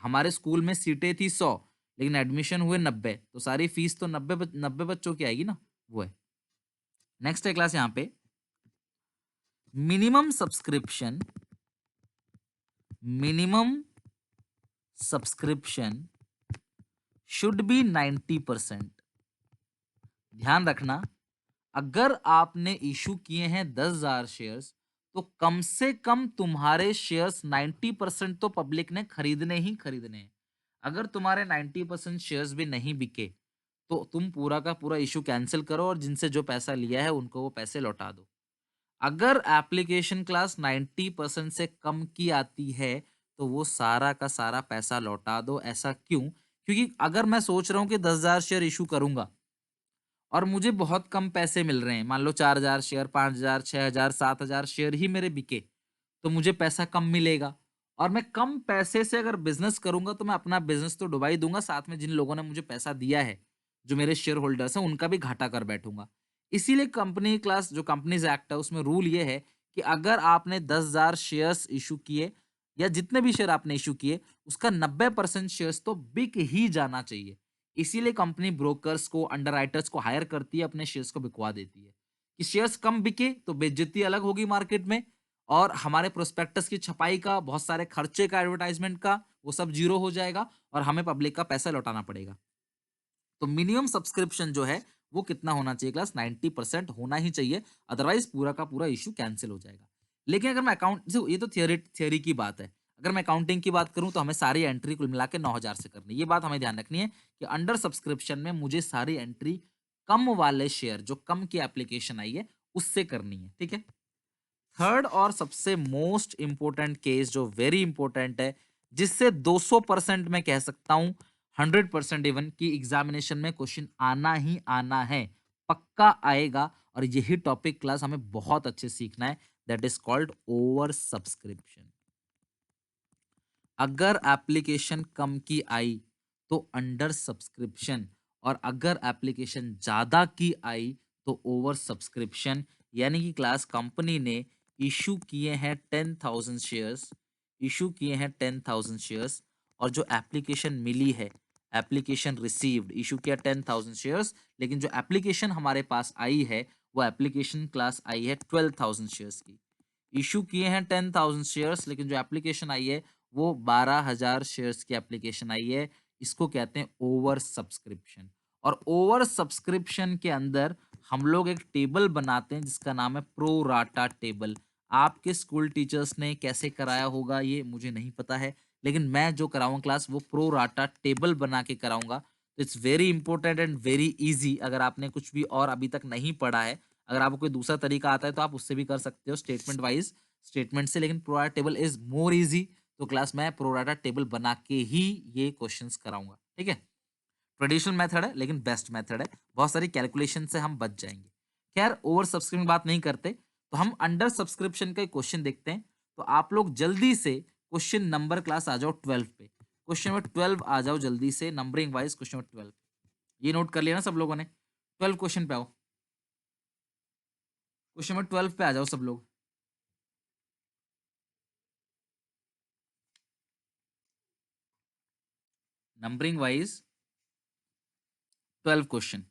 हमारे स्कूल में सीटें थी 100, लेकिन एडमिशन हुए 90, तो सारी फीस तो 90 बच्चों की आएगी ना। वो है। नेक्स्ट है क्लास यहाँ पे, minimum subscription, minimum subscription should be 90%। ध्यान रखना, अगर आपने इशू किए हैं 10,000 शेयर्स, तो कम से कम तुम्हारे शेयर्स 90% तो पब्लिक ने खरीदने ही खरीदने हैं। अगर तुम्हारे 90% शेयर्स भी नहीं बिके, तो तुम पूरा का पूरा इशू कैंसिल करो और जिनसे जो पैसा लिया है उनको वो पैसे लौटा दो। अगर एप्लीकेशन क्लास 90% से कम की आती है, तो वो सारा का सारा पैसा लौटा दो। ऐसा क्यों? क्योंकि अगर मैं सोच रहा हूँ कि 10,000 शेयर इशू करूंगा और मुझे बहुत कम पैसे मिल रहे हैं, मान लो 4,000 शेयर, 5,000, 6,000, 7,000 शेयर ही मेरे बिके, तो मुझे पैसा कम मिलेगा। और मैं कम पैसे से अगर बिजनेस करूंगा तो मैं अपना बिजनेस तो डुबा ही दूंगा, साथ में जिन लोगों ने मुझे पैसा दिया है, जो मेरे शेयर होल्डर्स हैं, उनका भी घाटा कर बैठूंगा। इसीलिए कंपनी क्लास जो कंपनीज एक्ट है उसमें रूल ये है कि अगर आपने 10,000 शेयर्स इशू किए या जितने भी शेयर आपने इशू किए, उसका 90% शेयर्स तो बिक ही जाना चाहिए। इसीलिए कंपनी ब्रोकर्स को, अंडरराइटर्स को हायर करती है, अपने शेयर्स को बिकवा देती है कि शेयर्स कम बिके तो बेइज्जती अलग होगी मार्केट में, और हमारे प्रोस्पेक्टस की छपाई का, बहुत सारे खर्चे का, एडवर्टाइजमेंट का, वो सब जीरो हो जाएगा और हमें पब्लिक का पैसा लौटाना पड़ेगा। तो मिनिमम सब्सक्रिप्शन जो है वो कितना होना चाहिए क्लास? 90% होना ही चाहिए, अदरवाइज पूरा का पूरा इशू कैंसिल हो जाएगा। लेकिन अगर मैं अकाउंट, ये तो थियोरी की बात है। अगर मैं अकाउंटिंग की बात करूं तो हमें सारी एंट्री कुल मिला के 9,000 से करनी है। ये बात हमें ध्यान रखनी है कि अंडर सब्सक्रिप्शन में मुझे सारी एंट्री कम वाले शेयर, जो कम की एप्लीकेशन आई है, उससे करनी है। ठीक है। थर्ड और सबसे मोस्ट इंपोर्टेंट केस, जो वेरी इंपोर्टेंट है, जिससे 200% मैं कह सकता हूं, 100% इवन की एग्जामिनेशन में क्वेश्चन आना ही आना है, पक्का आएगा। और यही टॉपिक क्लास हमें बहुत अच्छे सीखना है, that is called over subscription. अगर एप्लीकेशन कम की आई तो अंडर सब्सक्रिप्शन, और अगर एप्लीकेशन ज्यादा की आई तो ओवर सब्सक्रिप्शन। यानी कि क्लास कंपनी ने इशू किए हैं 10,000 शेयर्स, इशू किए हैं 10,000 शेयर्स, और जो एप्लीकेशन मिली है, एप्लीकेशन रिसीव्ड, इशू किया 10,000 शेयर्स, लेकिन जो एप्लीकेशन हमारे पास आई है वो एप्लीकेशन क्लास आई है 12,000 शेयर्स की। इशू किए हैं 10,000 शेयर्स, लेकिन जो एप्लीकेशन आई है वो 12,000 शेयर्स की एप्लीकेशन आई है। इसको कहते हैं ओवर सब्सक्रिप्शन। और ओवर सब्सक्रिप्शन के अंदर हम लोग एक टेबल बनाते हैं जिसका नाम है प्रो राटा टेबल। आपके स्कूल टीचर्स ने कैसे कराया होगा ये मुझे नहीं पता है, लेकिन मैं जो कराऊंगा क्लास वो प्रो राटा टेबल बना के कराऊंगा। तो it's very important and very easy. अगर आपने कुछ भी और अभी तक नहीं पढ़ा है, अगर आपको कोई दूसरा तरीका आता है तो आप उससे भी कर सकते हो, स्टेटमेंट वाइज, स्टेटमेंट से, लेकिन pro rata table is more easy. तो क्लास में प्रोराटा टेबल बना के ही ये क्वेश्चंस कराऊंगा। ठीक है। ट्रेडिशनल मेथड है लेकिन बेस्ट मेथड है, बहुत सारी कैलकुलेशन से हम बच जाएंगे। खैर, ओवर सब्सक्रिप्शन बात नहीं करते, तो हम अंडर सब्सक्रिप्शन का क्वेश्चन देखते हैं। तो आप लोग जल्दी से क्वेश्चन नंबर क्लास आ जाओ 12 पे, क्वेश्चन नंबर 12 आ जाओ जल्दी से, नंबरिंग वाइज क्वेश्चन नंबर 12। ये नोट कर लिया ना सब लोगों ने? 12 क्वेश्चन पे आओ, क्वेश्चन नंबर 12 पे आ जाओ सब लोग। Numbering wise 12 question.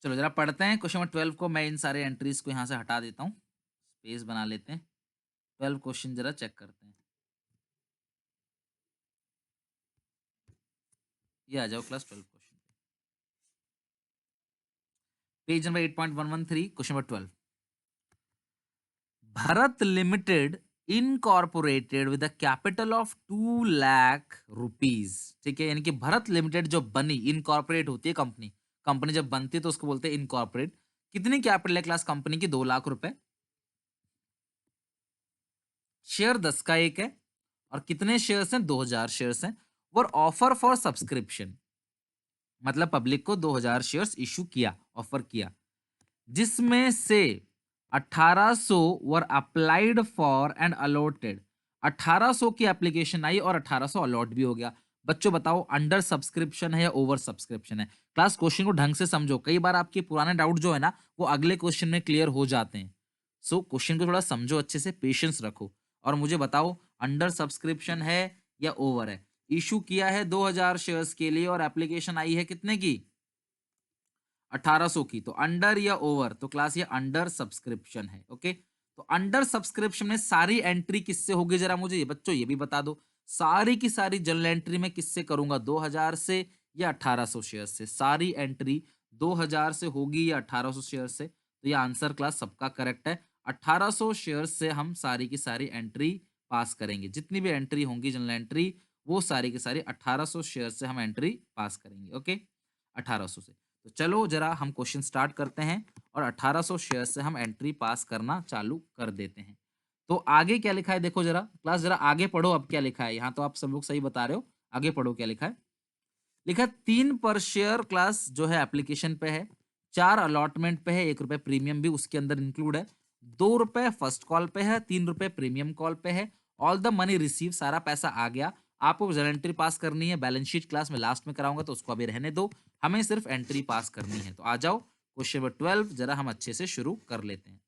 चलो जरा पढ़ते हैं क्वेश्चन नंबर 12 को। मैं इन सारे एंट्रीज को यहाँ से हटा देता हूँ, स्पेस बना लेते हैं। 12 क्वेश्चन जरा चेक करते हैं। ये आ जाओ class 12 question. Page number 8.113, question number 12। Bharat Limited incorporated with a capital of 2 lakh rupees. ठीक है, यानी कि भरत लिमिटेड जो बनी, इनकॉर्पोरेट होती है कंपनी, कंपनी जब बनती है तो उसको बोलते हैं इनकॉर्पोरेट। कितनी कैपिटल है क्लास कंपनी की? 2 लाख रुपए। शेयर 10 का एक है और कितने शेयर्स हैं? 2000 शेयर्स हैं। और ऑफर फॉर सब्सक्रिप्शन, मतलब पब्लिक को 2000 शेयर्स इशू किया, ऑफर किया, जिसमें से 1800 वर अप्लाइड फॉर एंड अलॉटेड। 1800 की एप्लीकेशन आई और 1800 अलॉट भी हो गया। बच्चों बताओ, अंडर सब्सक्रिप्शन है या ओवर सब्सक्रिप्शन है? क्लास क्वेश्चन को ढंग से समझो, कई बार आपके पुराने डाउट जो है ना वो अगले क्वेश्चन में क्लियर हो जाते हैं। सो क्वेश्चन को थोड़ा समझो अच्छे से, पेशेंस रखो और मुझे बताओ अंडर सब्सक्रिप्शन है या ओवर है? इशू किया है 2000 शेयर्स के लिए और एप्लीकेशन आई है कितने की? 1800 की। तो अंडर या ओवर? तो क्लास ये अंडर सब्सक्रिप्शन है। ओके, तो अंडर सब्सक्रिप्शन में सारी एंट्री किससे होगी? जरा मुझे ये बच्चों ये भी बता दो, सारी की सारी जनरल एंट्री में किससे करूंगा? 2000 से या 1800 शेयर से? सारी एंट्री 2000 से होगी या 1800 शेयर से? तो ये आंसर क्लास सबका करेक्ट है। 1800 शेयर से हम सारी की सारी एंट्री पास करेंगे। जितनी भी एंट्री होंगी जनरल एंट्री, वो सारी की सारी 1800 शेयर से हम एंट्री पास करेंगे। ओके, 1800 से। तो चलो जरा हम क्वेश्चन स्टार्ट करते हैं और 1800 शेयर से हम एंट्री पास करना चालू कर देते हैं। तो आगे क्या लिखा है देखो जरा क्लास, जरा आगे पढ़ो। अब क्या लिखा है यहाँ? तो आप सब लोग सही बता रहे हो, आगे पढ़ो क्या लिखा है। लिखा है 3 पर शेयर क्लास जो है एप्लीकेशन पे है, 4 अलॉटमेंट पे है, 1 रुपए प्रीमियम भी उसके अंदर इंक्लूड है, 2 रुपए फर्स्ट कॉल पे है, 3 रुपए प्रीमियम कॉल पे है। ऑल द मनी रिसीव, सारा पैसा आ गया। आपको जनरल एंट्री पास करनी है, बैलेंस शीट क्लास में लास्ट में कराऊंगा तो उसको अभी रहने दो, हमें सिर्फ एंट्री पास करनी है। तो आ जाओ क्वेश्चन नंबर 12 जरा हम अच्छे से शुरू कर लेते हैं।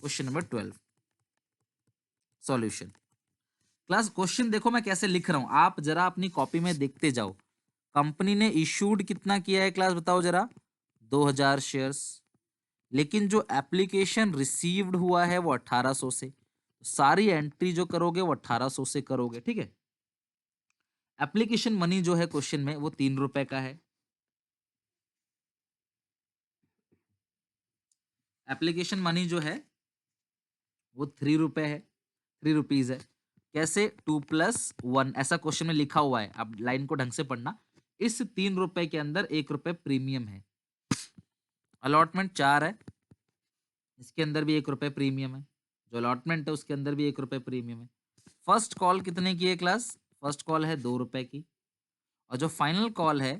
Question number 12 solution. Class question देखो मैं कैसे लिख रहा हूं, आप जरा अपनी कॉपी में देखते जाओ। कंपनी ने इशूड कितना किया है क्लास बताओ जरा? 2000 शेयर्स। लेकिन जो एप्लीकेशन रिसीव्ड हुआ है वो 1800 से। सारी एंट्री जो करोगे वो 1800 से करोगे। ठीक है, एप्लीकेशन मनी जो है क्वेश्चन में वो 3 रुपए का है। एप्लीकेशन मनी जो है वो 3 रुपए है, 3 रुपीज है। कैसे? 2+1 ऐसा क्वेश्चन में लिखा हुआ है, अब लाइन को ढंग से पढ़ना। इस 3 रुपए के अंदर 1 रुपए प्रीमियम है। अलॉटमेंट 4 है, इसके अंदर भी 1 रुपए प्रीमियम है। जो अलॉटमेंट है उसके अंदर भी 1 रुपए प्रीमियम है। फर्स्ट कॉल कितने की है क्लास? फर्स्ट कॉल है 2 रुपए की और जो फाइनल कॉल है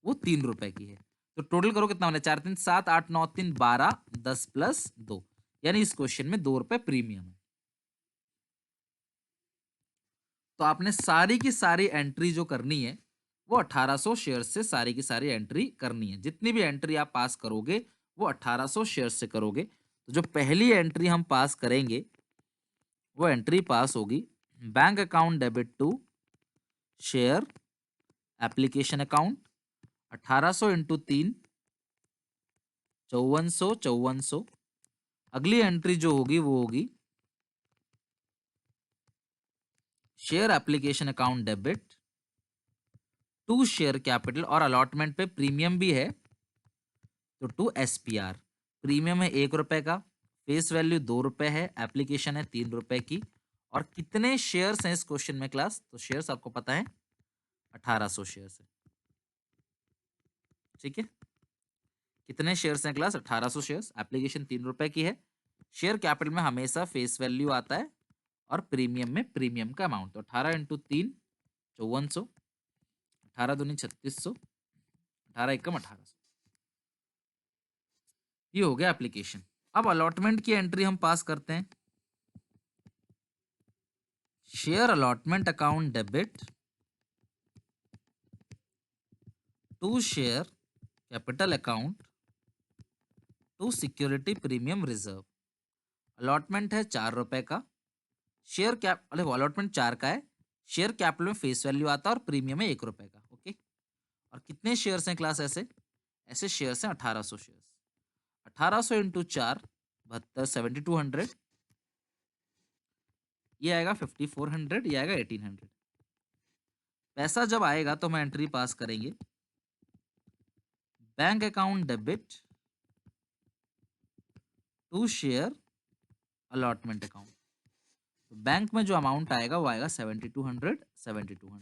वो 3 रुपए की है। तो टोटल करो कितना होना है? 4 3 7 8 9 3 12 10+2, यानी इस क्वेश्चन में 2 रुपए प्रीमियम है। तो आपने सारी की सारी एंट्री जो करनी है वो 1800 शेयर से सारी की सारी एंट्री करनी है। जितनी भी एंट्री आप पास करोगे वो 1800 शेयर से करोगे। तो जो पहली एंट्री हम पास करेंगे वो एंट्री पास होगी bank account debit to share application account. 1800 into 3 5400 5400। अगली एंट्री जो होगी वो होगी share application account debit to share capital, और अलॉटमेंट पे प्रीमियम भी है तो टू एसपीआर। प्रीमियम है 1 रुपए का, फेस वैल्यू 2 रुपए है, एप्लीकेशन है 3 रुपए की। और कितने शेयर्स हैं इस क्वेश्चन में क्लास? तो शेयर्स आपको पता है 1800 शेयर्स है। ठीक है, कितने शेयर्स हैं क्लास? 1800 शेयर्स। एप्लीकेशन 3 रुपए की है। शेयर कैपिटल में हमेशा फेस वैल्यू आता है और प्रीमियम में प्रीमियम का अमाउंट। तो 18 इंटू 3 5400, 18 दूनी 3600, 18 एकम 1800। ये हो गया एप्लीकेशन। अब अलॉटमेंट की एंट्री हम पास करते हैं। Share allotment account debit to share capital account to security premium reserve. Allotment है 4 रुपए का, शेयर कैप अरे वो अलॉटमेंट 4 का है, शेयर कैपिटल में फेस वैल्यू आता है और प्रीमियम है 1 रुपए का। ओके, और कितने शेयर्स हैं क्लास? ऐसे ऐसे शेयर्स हैं 1800 शेयर्स। 1800 इंटू 4 72 7200, ये आएगा 5400, ये आएगा 1800। पैसा जब आएगा तो हम एंट्री पास करेंगे bank account debit to share allotment account. तो बैंक में जो अमाउंट आएगा वो आएगा 7200 7200।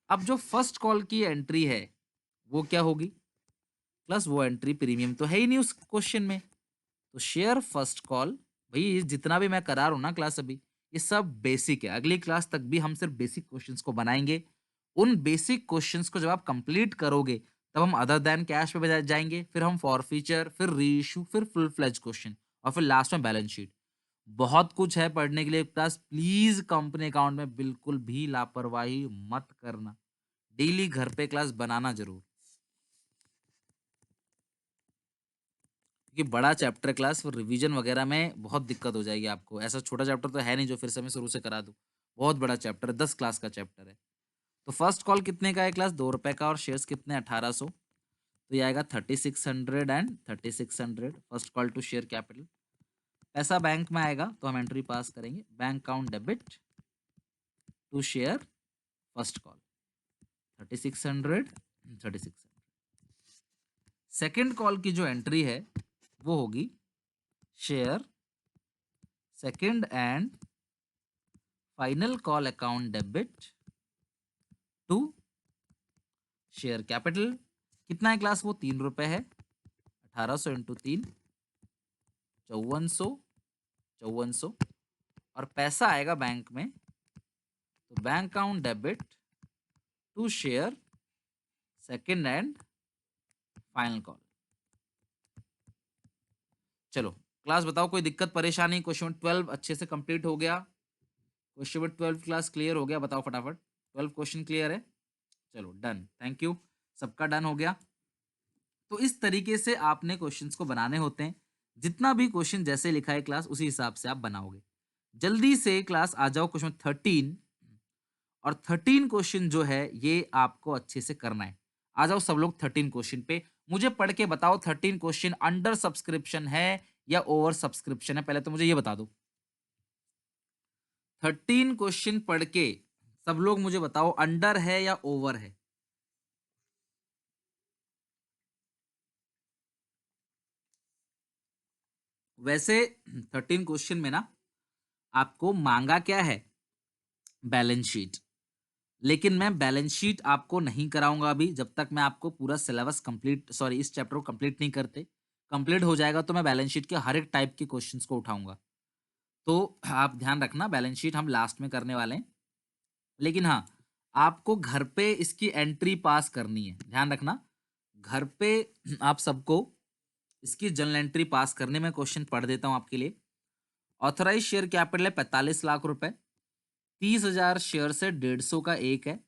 अब जो फर्स्ट कॉल की एंट्री है वो क्या होगी, प्लस वो एंट्री प्रीमियम तो है ही नहीं उस क्वेश्चन में, तो शेयर फर्स्ट कॉल। भाई ये जितना भी मैं करा रहा हूँ ना क्लास अभी, ये सब बेसिक है। अगली क्लास तक भी हम सिर्फ बेसिक क्वेश्चंस को बनाएंगे। उन बेसिक क्वेश्चंस को जब आप कंप्लीट करोगे तब हम अदर देन कैश पे जाएंगे, फिर हम फॉर फीचर, फिर री इशू, फिर फुल फ्लेज क्वेश्चन, और फिर लास्ट में बैलेंस शीट। बहुत कुछ है पढ़ने के लिए क्लास। प्लीज कंपनी अकाउंट में बिल्कुल भी लापरवाही मत करना। डेली घर पे क्लास बनाना जरूर, क्योंकि बड़ा चैप्टर क्लास, फिर रिवीजन वगैरह में बहुत दिक्कत हो जाएगी आपको। ऐसा छोटा चैप्टर तो है नहीं जो फिर से मैं शुरू से करा दूं। बहुत बड़ा चैप्टर है, 10 क्लास का चैप्टर है। तो फर्स्ट कॉल कितने का है क्लास, 2 रुपए का, और शेयर्स कितने, 1800। तो ये आएगा 3600 and 3600 first call to share capital. पैसा बैंक में आएगा तो हम एंट्री पास करेंगे, bank account debit to share first call 3600 3600। Second call की जो एंट्री है वो होगी share second and final call account debit to share capital. कितना है क्लास, वो 3 रुपए है। 1800 इंटू 3, 5400 5400। और पैसा आएगा बैंक में, तो bank account debit to share second and final call. चलो क्लास बताओ, कोई दिक्कत परेशानी? क्वेश्चन 12 अच्छे से कंप्लीट हो गया। क्वेश्चन 12 क्लास क्लियर हो गया, बताओ फटाफट। 12 क्वेश्चन क्लियर है? चलो डन, थैंक यू, सबका डन हो गया। तो इस तरीके से आपने क्वेश्चंस को बनाने होते हैं। जितना भी क्वेश्चन जैसे लिखा है क्लास उसी हिसाब से आप बनाओगे। जल्दी से क्लास आ जाओ क्वेश्चन 13, और 13 क्वेश्चन जो है ये आपको अच्छे से करना है। आ जाओ सब लोग 13 क्वेश्चन पे, मुझे पढ़ के बताओ 13 क्वेश्चन अंडर सब्सक्रिप्शन है या ओवर सब्सक्रिप्शन है, पहले तो मुझे ये बता दो। 13 क्वेश्चन पढ़ के सब लोग मुझे बताओ अंडर है या ओवर है। वैसे 13 क्वेश्चन में ना आपको मांगा क्या है, बैलेंस शीट। लेकिन मैं बैलेंस शीट आपको नहीं कराऊंगा अभी, जब तक मैं आपको पूरा सिलेबस कंप्लीट, सॉरी इस चैप्टर को कंप्लीट नहीं करते। कंप्लीट हो जाएगा तो मैं बैलेंस शीट के हर एक टाइप के क्वेश्चंस को उठाऊंगा। तो आप ध्यान रखना, बैलेंस शीट हम लास्ट में करने वाले हैं। लेकिन हाँ, आपको घर पे इसकी एंट्री पास करनी है, ध्यान रखना। घर पे आप सबको इसकी जनरल एंट्री पास करने में क्वेश्चन पढ़ देता हूं आपके लिए। ऑथराइज शेयर कैपिटल है 45 लाख रुपए। 30,000 शेयर से 150 का एक है,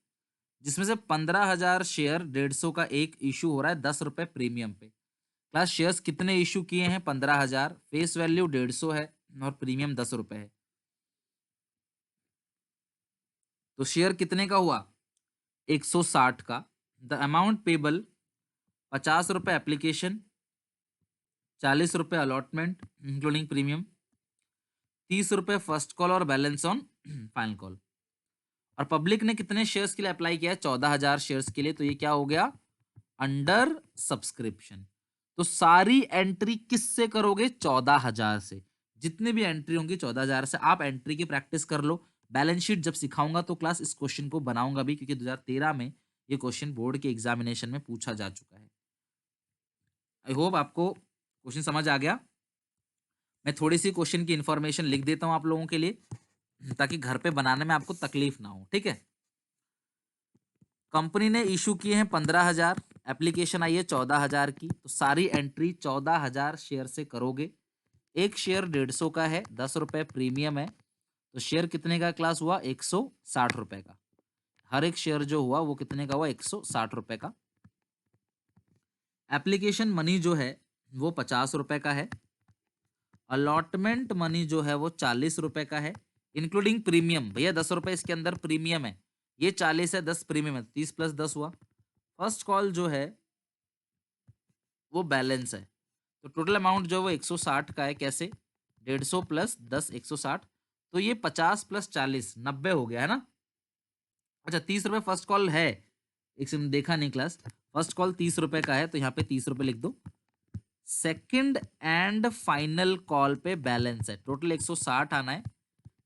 जिसमें से 15,000 शेयर 150 का एक इशू हो रहा है 10 रुपए प्रीमियम पे। क्लास शेयर्स कितने इशू किए हैं, 15,000, फेस वैल्यू 150 है और प्रीमियम 10 रुपए है। तो शेयर कितने का हुआ, 160 का। द अमाउंट पेबल 50 रुपए एप्लीकेशन, 40 रुपए अलॉटमेंट इंक्लूडिंग प्रीमियम, 30 रुपए फर्स्ट कॉल और बैलेंस ऑन फाइनल कॉल। और पब्लिक ने कितने शेयर्स के लिए अप्लाई किया है, 14,000 शेयर्स के लिए। तो ये क्या हो गया, अंडर सब्सक्रिप्शन। तो सारी एंट्री किससे करोगे, 14,000 से। जितनी भी एंट्री होंगी 14,000 से। आप एंट्री की प्रैक्टिस कर लो। बैलेंस शीट जब सिखाऊंगा तो क्लास इस क्वेश्चन को बनाऊंगा भी, क्योंकि 2013 में ये क्वेश्चन बोर्ड के एग्जामिनेशन में पूछा जा चुका है। आई होप आपको क्वेश्चन समझ आ गया। मैं थोड़ी सी क्वेश्चन की इंफॉर्मेशन लिख देता हूं आप लोगों के लिए, ताकि घर पे बनाने में आपको तकलीफ ना हो, ठीक है। कंपनी ने इशू किए हैं 15,000, एप्लीकेशन आई है 14,000 की। तो सारी एंट्री 14,000 शेयर से करोगे। एक शेयर 150 का है, 10 रुपए प्रीमियम है। तो शेयर कितने का क्लास हुआ, 160 रुपए का। हर एक शेयर जो हुआ वो कितने का हुआ, 160 रुपए का। एप्लीकेशन मनी जो है वो 50 रुपए का है। अलॉटमेंट मनी जो है वो 40 रुपए का है, इंक्लूडिंग प्रीमियम। भैया 10 रुपए इसके अंदर प्रीमियम है, ये 40 है, 10 प्रीमियम है, 30 प्लस 10 हुआ। फर्स्ट कॉल जो है वो बैलेंस है। तो टोटल अमाउंट जो है वो 160 का है। कैसे, 150 प्लस 10 160। तो ये 50 प्लस 40 90 हो गया है ना। अच्छा 30 रुपए फर्स्ट कॉल है, एक से देखा नहीं क्लास। फर्स्ट कॉल 30 रुपए का है तो यहाँ पे 30 रुपए लिख दो। सेकंड एंड फाइनल कॉल पे बैलेंस है, टोटल 160 आना है,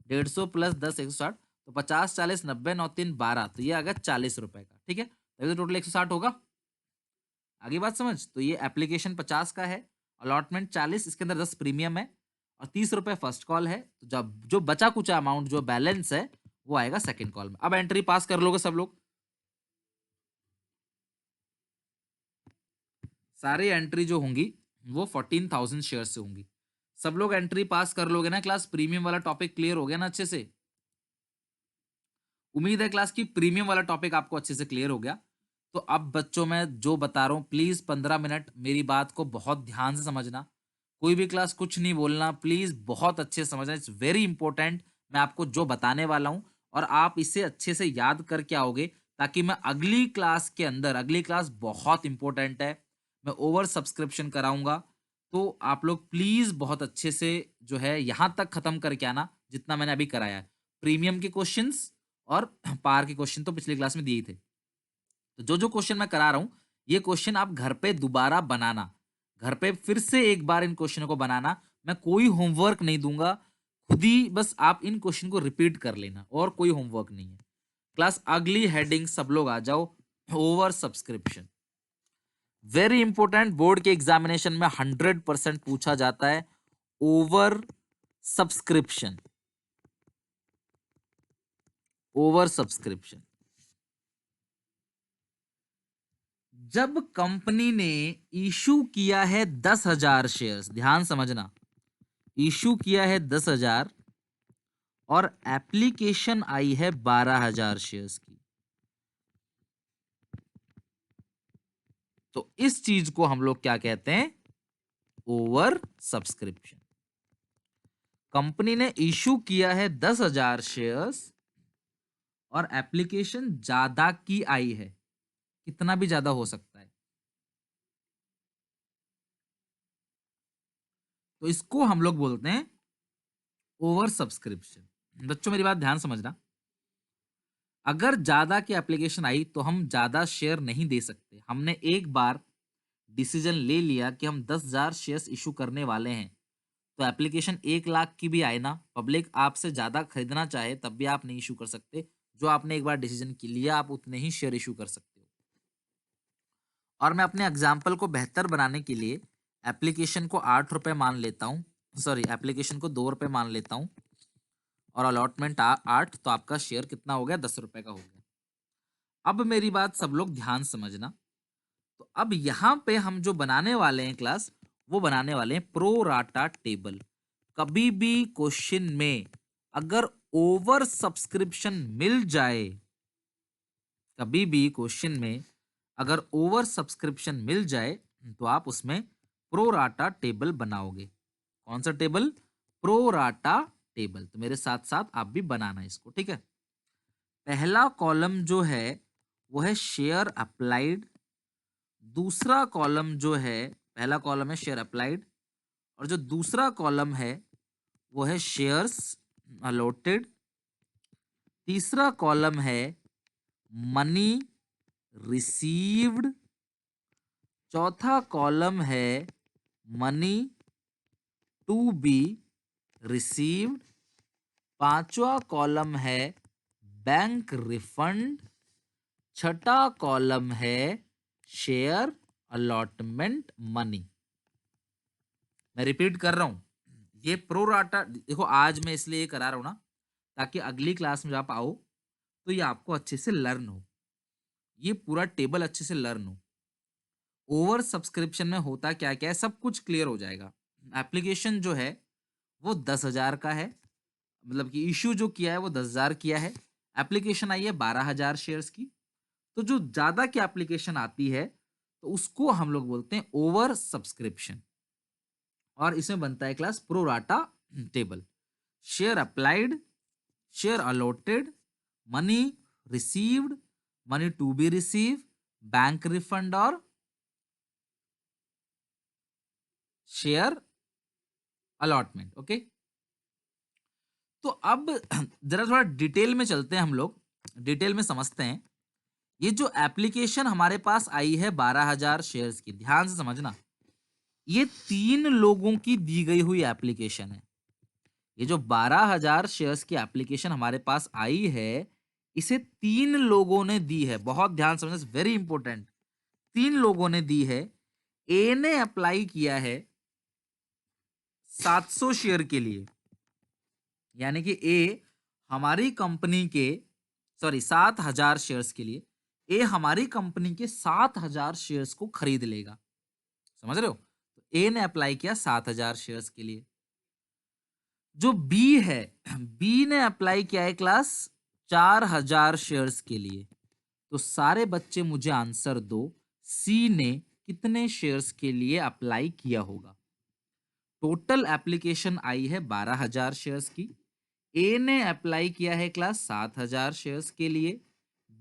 150 प्लस 10 160, तो 50 40 90 9 3 12, तो ये आ गया 40 रुपए का। ठीक है, तो टोटल 160 होगा। आगे बात समझ, तो ये एप्लीकेशन 50 का है, अलॉटमेंट 40, इसके अंदर 10 प्रीमियम है और 30 रुपए फर्स्ट कॉल है। तो जब जो बचा कुछ अमाउंट जो बैलेंस है वो आएगा सेकंड कॉल में। अब एंट्री पास कर लोगे सब लोग, सारी एंट्री जो होंगी वो 14,000 शेयर से होंगी। सब लोग एंट्री पास कर लोगे ना क्लास? प्रीमियम वाला टॉपिक क्लियर हो गया ना अच्छे से? उम्मीद है क्लास की प्रीमियम वाला टॉपिक आपको अच्छे से क्लियर हो गया। तो अब बच्चों मैं जो बता रहा हूँ प्लीज 15 मिनट मेरी बात को बहुत ध्यान से समझना। कोई भी क्लास कुछ नहीं बोलना, प्लीज बहुत अच्छे से समझना, इट्स वेरी इंपॉर्टेंट। मैं आपको जो बताने वाला हूँ और आप इसे अच्छे से याद करके आओगे, ताकि मैं अगली क्लास के अंदर, अगली क्लास बहुत इंपॉर्टेंट है, मैं ओवर सब्सक्रिप्शन कराऊंगा। तो आप लोग प्लीज बहुत अच्छे से जो है यहां तक खत्म करके आना जितना मैंने अभी कराया है। प्रीमियम के क्वेश्चंस और पार के क्वेश्चन तो पिछली क्लास में दिए थे। तो जो जो क्वेश्चन मैं करा रहा हूं ये क्वेश्चन आप घर पे दोबारा बनाना, घर पे फिर से एक बार इन क्वेश्चनों को बनाना। मैं कोई होमवर्क नहीं दूंगा, खुद ही बस आप इन क्वेश्चन को रिपीट कर लेना, और कोई होमवर्क नहीं है। क्लास अगली हेडिंग सब लोग आ जाओ, over subscription. Very important, board के एग्जामिनेशन में 100% पूछा जाता है ओवर सब्सक्रिप्शन। ओवर सब्सक्रिप्शन, जब कंपनी ने इशू किया है 10,000 शेयर्स, ध्यान समझना, इशू किया है 10,000 और एप्लीकेशन आई है 12,000 शेयर्स की, तो इस चीज को हम लोग क्या कहते हैं? Over subscription. कंपनी ने इशू किया है 10,000 शेयर्स और एप्लीकेशन ज्यादा की आई है, कितना भी ज्यादा हो सकता है, तो इसको हम लोग बोलते हैं ओवर सब्सक्रिप्शन। बच्चों मेरी बात ध्यान समझना, अगर ज्यादा की एप्लीकेशन आई तो हम ज्यादा शेयर नहीं दे सकते। हमने एक बार डिसीजन ले लिया कि हम 10,000 शेयर्स इशू करने वाले हैं, तो एप्लीकेशन 1 लाख की भी आए ना, पब्लिक आपसे ज्यादा खरीदना चाहे तब भी आप नहीं इशू कर सकते। जो आपने एक बार डिसीजन लिया आप उतने ही शेयर इशू कर सकते हो। और मैं अपने एग्जाम्पल को बेहतर बनाने के लिए एप्लीकेशन को 8 रुपए मान लेता हूँ, सॉरी एप्लीकेशन को 2 रुपए मान लेता हूँ, और अलॉटमेंट 8, तो आपका शेयर कितना हो गया? 10 रुपए का हो गया। अब मेरी बात सब लोग ध्यान समझना, तो अब यहां पे हम जो बनाने वाले हैं क्लास, वो बनाने वाले हैं प्रो राटा टेबल। कभी भी क्वेश्चन में अगर ओवर सब्सक्रिप्शन मिल जाए, कभी भी क्वेश्चन में अगर ओवर सब्सक्रिप्शन मिल जाए, तो आप उसमें प्रो राटा टेबल बनाओगे। कौन सा टेबल? Pro rata table. तो मेरे साथ साथ आप भी बनाना इसको, ठीक है। पहला कॉलम जो है वो है शेयर अप्लाइड, दूसरा कॉलम जो है, पहला कॉलम है शेयर अप्लाइड और जो दूसरा कॉलम है वो है शेयर्स अलॉटेड, तीसरा कॉलम है मनी रिसीव्ड, चौथा कॉलम है मनी टू बी रिसीव्ड, पांचवा कॉलम है बैंक रिफंड, छठा कॉलम है शेयर अलॉटमेंट मनी। मैं रिपीट कर रहा हूं, ये प्रो राटा देखो, आज मैं इसलिए ये करा रहा हूं ना ताकि अगली क्लास में जब आप आओ तो ये आपको अच्छे से लर्न हो, ये पूरा टेबल अच्छे से लर्न हो। ओवर सब्सक्रिप्शन में होता क्या क्या है सब कुछ क्लियर हो जाएगा। एप्लीकेशन जो है वो 10,000 का है, मतलब कि इशू जो किया है वो 10,000 किया है, एप्लीकेशन आई है 12,000 शेयर्स की। तो जो ज्यादा की एप्लीकेशन आती है तो उसको हम लोग बोलते हैं ओवर सब्सक्रिप्शन, और इसमें बनता है class pro rata table. Share applied, share allotted, money received, money to be receive, bank refund और शेयर अलॉटमेंट। ओके, तो अब जरा थोड़ा डिटेल में चलते हैं, हम लोग डिटेल में समझते हैं ये जो एप्लीकेशन हमारे पास आई है 12,000 शेयर्स की, ध्यान से समझना, ये 3 लोगों की दी गई हुई एप्लीकेशन है। ये जो 12,000 शेयर्स की एप्लीकेशन हमारे पास आई है, इसे 3 लोगों ने दी है। बहुत ध्यान से समझना, वेरी इंपॉर्टेंट। 3 लोगों ने दी है। ए ने अप्लाई किया है 700 शेयर के लिए, यानी कि ए हमारी कंपनी के, सॉरी, 7,000 शेयर्स के लिए ए हमारी कंपनी के 7,000 शेयर्स को खरीद लेगा। समझ रहे हो? तो ए ने अप्लाई किया 7,000 शेयर्स के लिए। जो बी है, बी ने अप्लाई किया है क्लास 4,000 शेयर्स के लिए। तो सारे बच्चे मुझे आंसर दो, सी ने कितने शेयर्स के लिए अप्लाई किया होगा? टोटल एप्लीकेशन आई है 12,000 शेयर्स की। ए ने अप्लाई किया है क्लास 7,000 शेयर्स के लिए।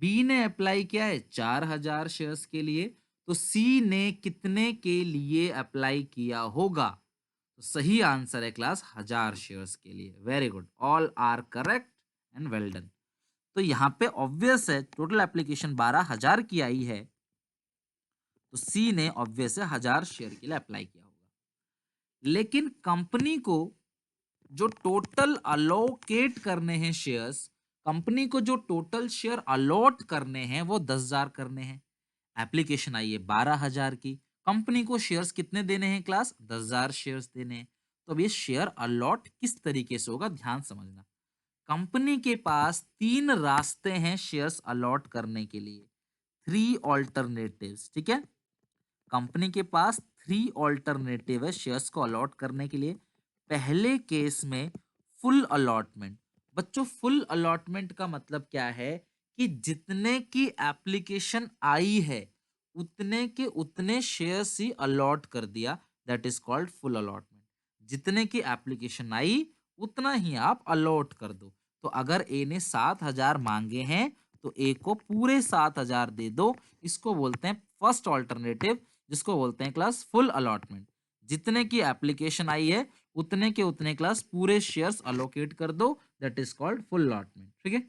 बी ने अप्लाई किया है 4,000 शेयर्स के लिए। तो सी ने कितने के लिए अप्लाई किया होगा? तो सही आंसर है क्लास 1,000 शेयर्स के लिए। Very good, all are correct and well done. तो यहाँ पे ऑब्वियस है, टोटल एप्लीकेशन 12,000 की आई है, तो सी ने ऑब्वियस है 1,000 शेयर के लिए अप्लाई किया होगा। लेकिन कंपनी को जो टोटल अलोकेट करने हैं शेयर्स, कंपनी को जो टोटल शेयर अलॉट करने हैं वो 10,000 करने हैं। एप्लीकेशन आई है 12,000 की, कंपनी को शेयर्स कितने देने हैं क्लास? 10,000 शेयर्स देने हैं। तो अब ये शेयर अलॉट किस तरीके से होगा, ध्यान समझना। कंपनी के पास 3 रास्ते हैं शेयर्स अलॉट करने के लिए, 3 ऑल्टरनेटिव्स, ठीक है। कंपनी के पास 3 ऑल्टरनेटिव है शेयर्स को अलॉट करने के लिए। पहले केस में फुल अलॉटमेंट। बच्चों, फुल अलॉटमेंट का मतलब क्या है कि जितने की एप्लीकेशन आई है उतने के उतने शेयर्स ही अलॉट कर दिया, that is called full allotment. जितने की एप्लीकेशन आई उतना ही आप अलॉट कर दो। तो अगर ए ने 7,000 मांगे हैं तो ए को पूरे 7,000 दे दो। इसको बोलते हैं फर्स्ट ऑल्टरनेटिव, जिसको बोलते हैं क्लास फुल अलॉटमेंट। जितने की एप्लीकेशन आई है उतने के उतने क्लास पूरे शेयर्स अलोकेट कर दो, that is called full allotment. ठीक है,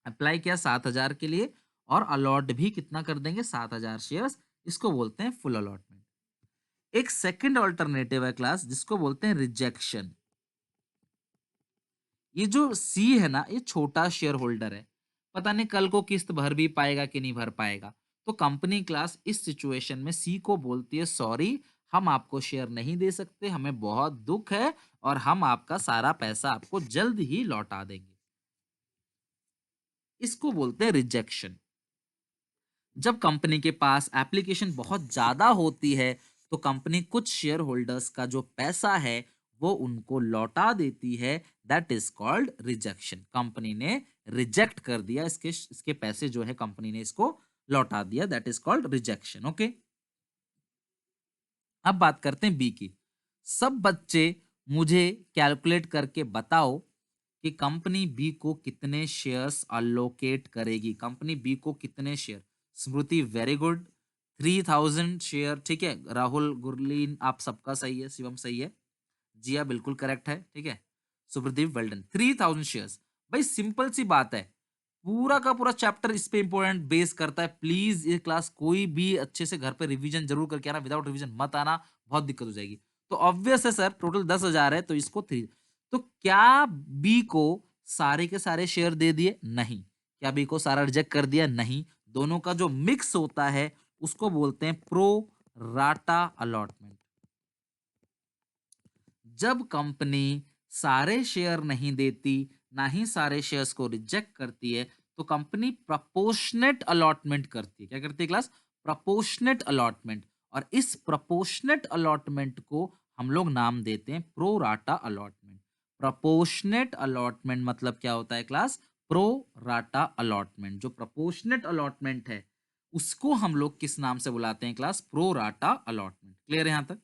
अप्लाई किया 7,000 के लिए और अलॉट भी कितना कर देंगे? 7,000 शेयर्स। इसको बोलते हैं फुल अलॉटमेंट। एक सेकंड ऑल्टरनेटिव है क्लास, जिसको बोलते हैं रिजेक्शन। ये जो सी है ना, ये छोटा शेयर होल्डर है, पता नहीं कल को किस्त भर भी पाएगा कि नहीं भर पाएगा। तो कंपनी क्लास इस सिचुएशन में सी को बोलती है, सॉरी, हम आपको शेयर नहीं दे सकते, हमें बहुत दुख है और हम आपका सारा पैसा आपको जल्द ही लौटा देंगे। इसको बोलते हैं रिजेक्शन। जब कंपनी के पास एप्लीकेशन बहुत ज्यादा होती है तो कंपनी कुछ शेयर होल्डर्स का जो पैसा है वो उनको लौटा देती है, that is called rejection. Company ने रिजेक्ट कर दिया, इसके पैसे जो है कंपनी ने इसको लौटा दिया, that is called rejection. Okay, अब बात करते हैं बी की। सब बच्चे मुझे कैलकुलेट करके बताओ कि कंपनी बी को कितने शेयर्स अलोकेट करेगी। कंपनी बी को कितने शेयर? स्मृति, वेरी गुड, 3,000 शेयर। ठीक है, राहुल, गुरलीन, आप सबका सही है, शिवम सही है, जिया बिल्कुल करेक्ट है। ठीक है, सुप्रदीप, वेल डन। 3,000 शेयर्स। भाई सिंपल सी बात है, पूरा का पूरा चैप्टर इस पे इंपॉर्टेंट बेस करता है। प्लीज ये क्लास कोई भी अच्छे से घर पे रिवीजन जरूर करके आना, विदाउट रिवीजन मत आना, बहुत दिक्कत हो जाएगी। तो ऑब्वियस है सर, टोटल 10,000 है तो इसको 3। तो क्या बी को सारे के सारे शेयर दे दिए? नहीं। क्या बी को सारा रिजेक्ट कर दिया? नहीं। दोनों का जो मिक्स होता है उसको बोलते हैं प्रो राटा अलॉटमेंट। जब कंपनी सारे शेयर नहीं देती, ना ही सारे शेयर्स को रिजेक्ट करती है, तो कंपनी प्रपोर्शनेट अलॉटमेंट करती है। क्या करती है क्लास? Proportionate allotment. और इस प्रपोर्शनेट अलॉटमेंट को हम लोग नाम देते हैं pro rata allotment. Proportionate allotment मतलब क्या होता है क्लास? Pro rata allotment. जो प्रपोर्शनेट अलॉटमेंट है उसको हम लोग किस नाम से बुलाते हैं class? Pro rata allotment. Clear है यहां तक?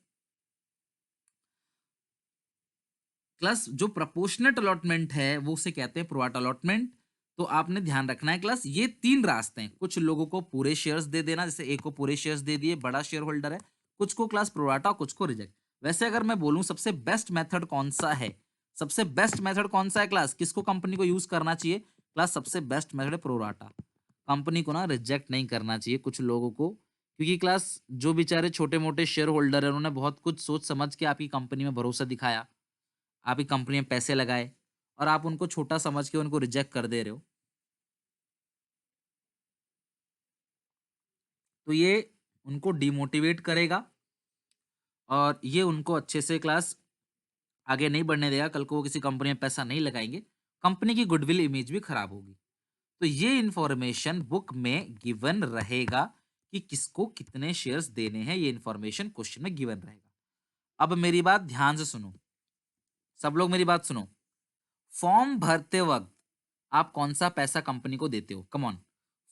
क्लास जो प्रपोर्शनेट अलॉटमेंट है वो उसे कहते हैं प्रोराटा अलॉटमेंट। तो आपने ध्यान रखना है क्लास, ये 3 रास्ते हैं। कुछ लोगों को पूरे शेयर्स दे देना, जैसे ए को पूरे शेयर्स दे दिए, बड़ा शेयर होल्डर है। कुछ को क्लास प्रोराटा, कुछ को रिजेक्ट। वैसे अगर मैं बोलूं सबसे बेस्ट मेथड कौन सा है, सबसे बेस्ट मेथड कौन सा है क्लास, किसको कंपनी को यूज करना चाहिए क्लास? सबसे बेस्ट मेथड है प्रोराटा। कंपनी को ना रिजेक्ट नहीं करना चाहिए कुछ लोगों को, क्योंकि क्लास जो बेचारे छोटे-मोटे शेयर होल्डर हैं, उन्होंने बहुत कुछ सोच समझ के आपकी कंपनी में भरोसा दिखाया, आपकी कंपनी में पैसे लगाए और आप उनको छोटा समझ के उनको रिजेक्ट कर दे रहे हो। तो ये उनको डिमोटिवेट करेगा और ये उनको अच्छे से क्लास आगे नहीं बढ़ने देगा। कल को वो किसी कंपनी में पैसा नहीं लगाएँगे, कंपनी की गुडविल इमेज भी खराब होगी। तो ये इन्फॉर्मेशन बुक में गिवन रहेगा कि किसको कितने शेयर्स देने हैं, ये इन्फॉर्मेशन क्वेश्चन में गिवन रहेगा। अब मेरी बात ध्यान से सुनो, सब लोग मेरी बात सुनो। फॉर्म भरते वक्त आप कौन सा पैसा कंपनी को देते हो? Come on.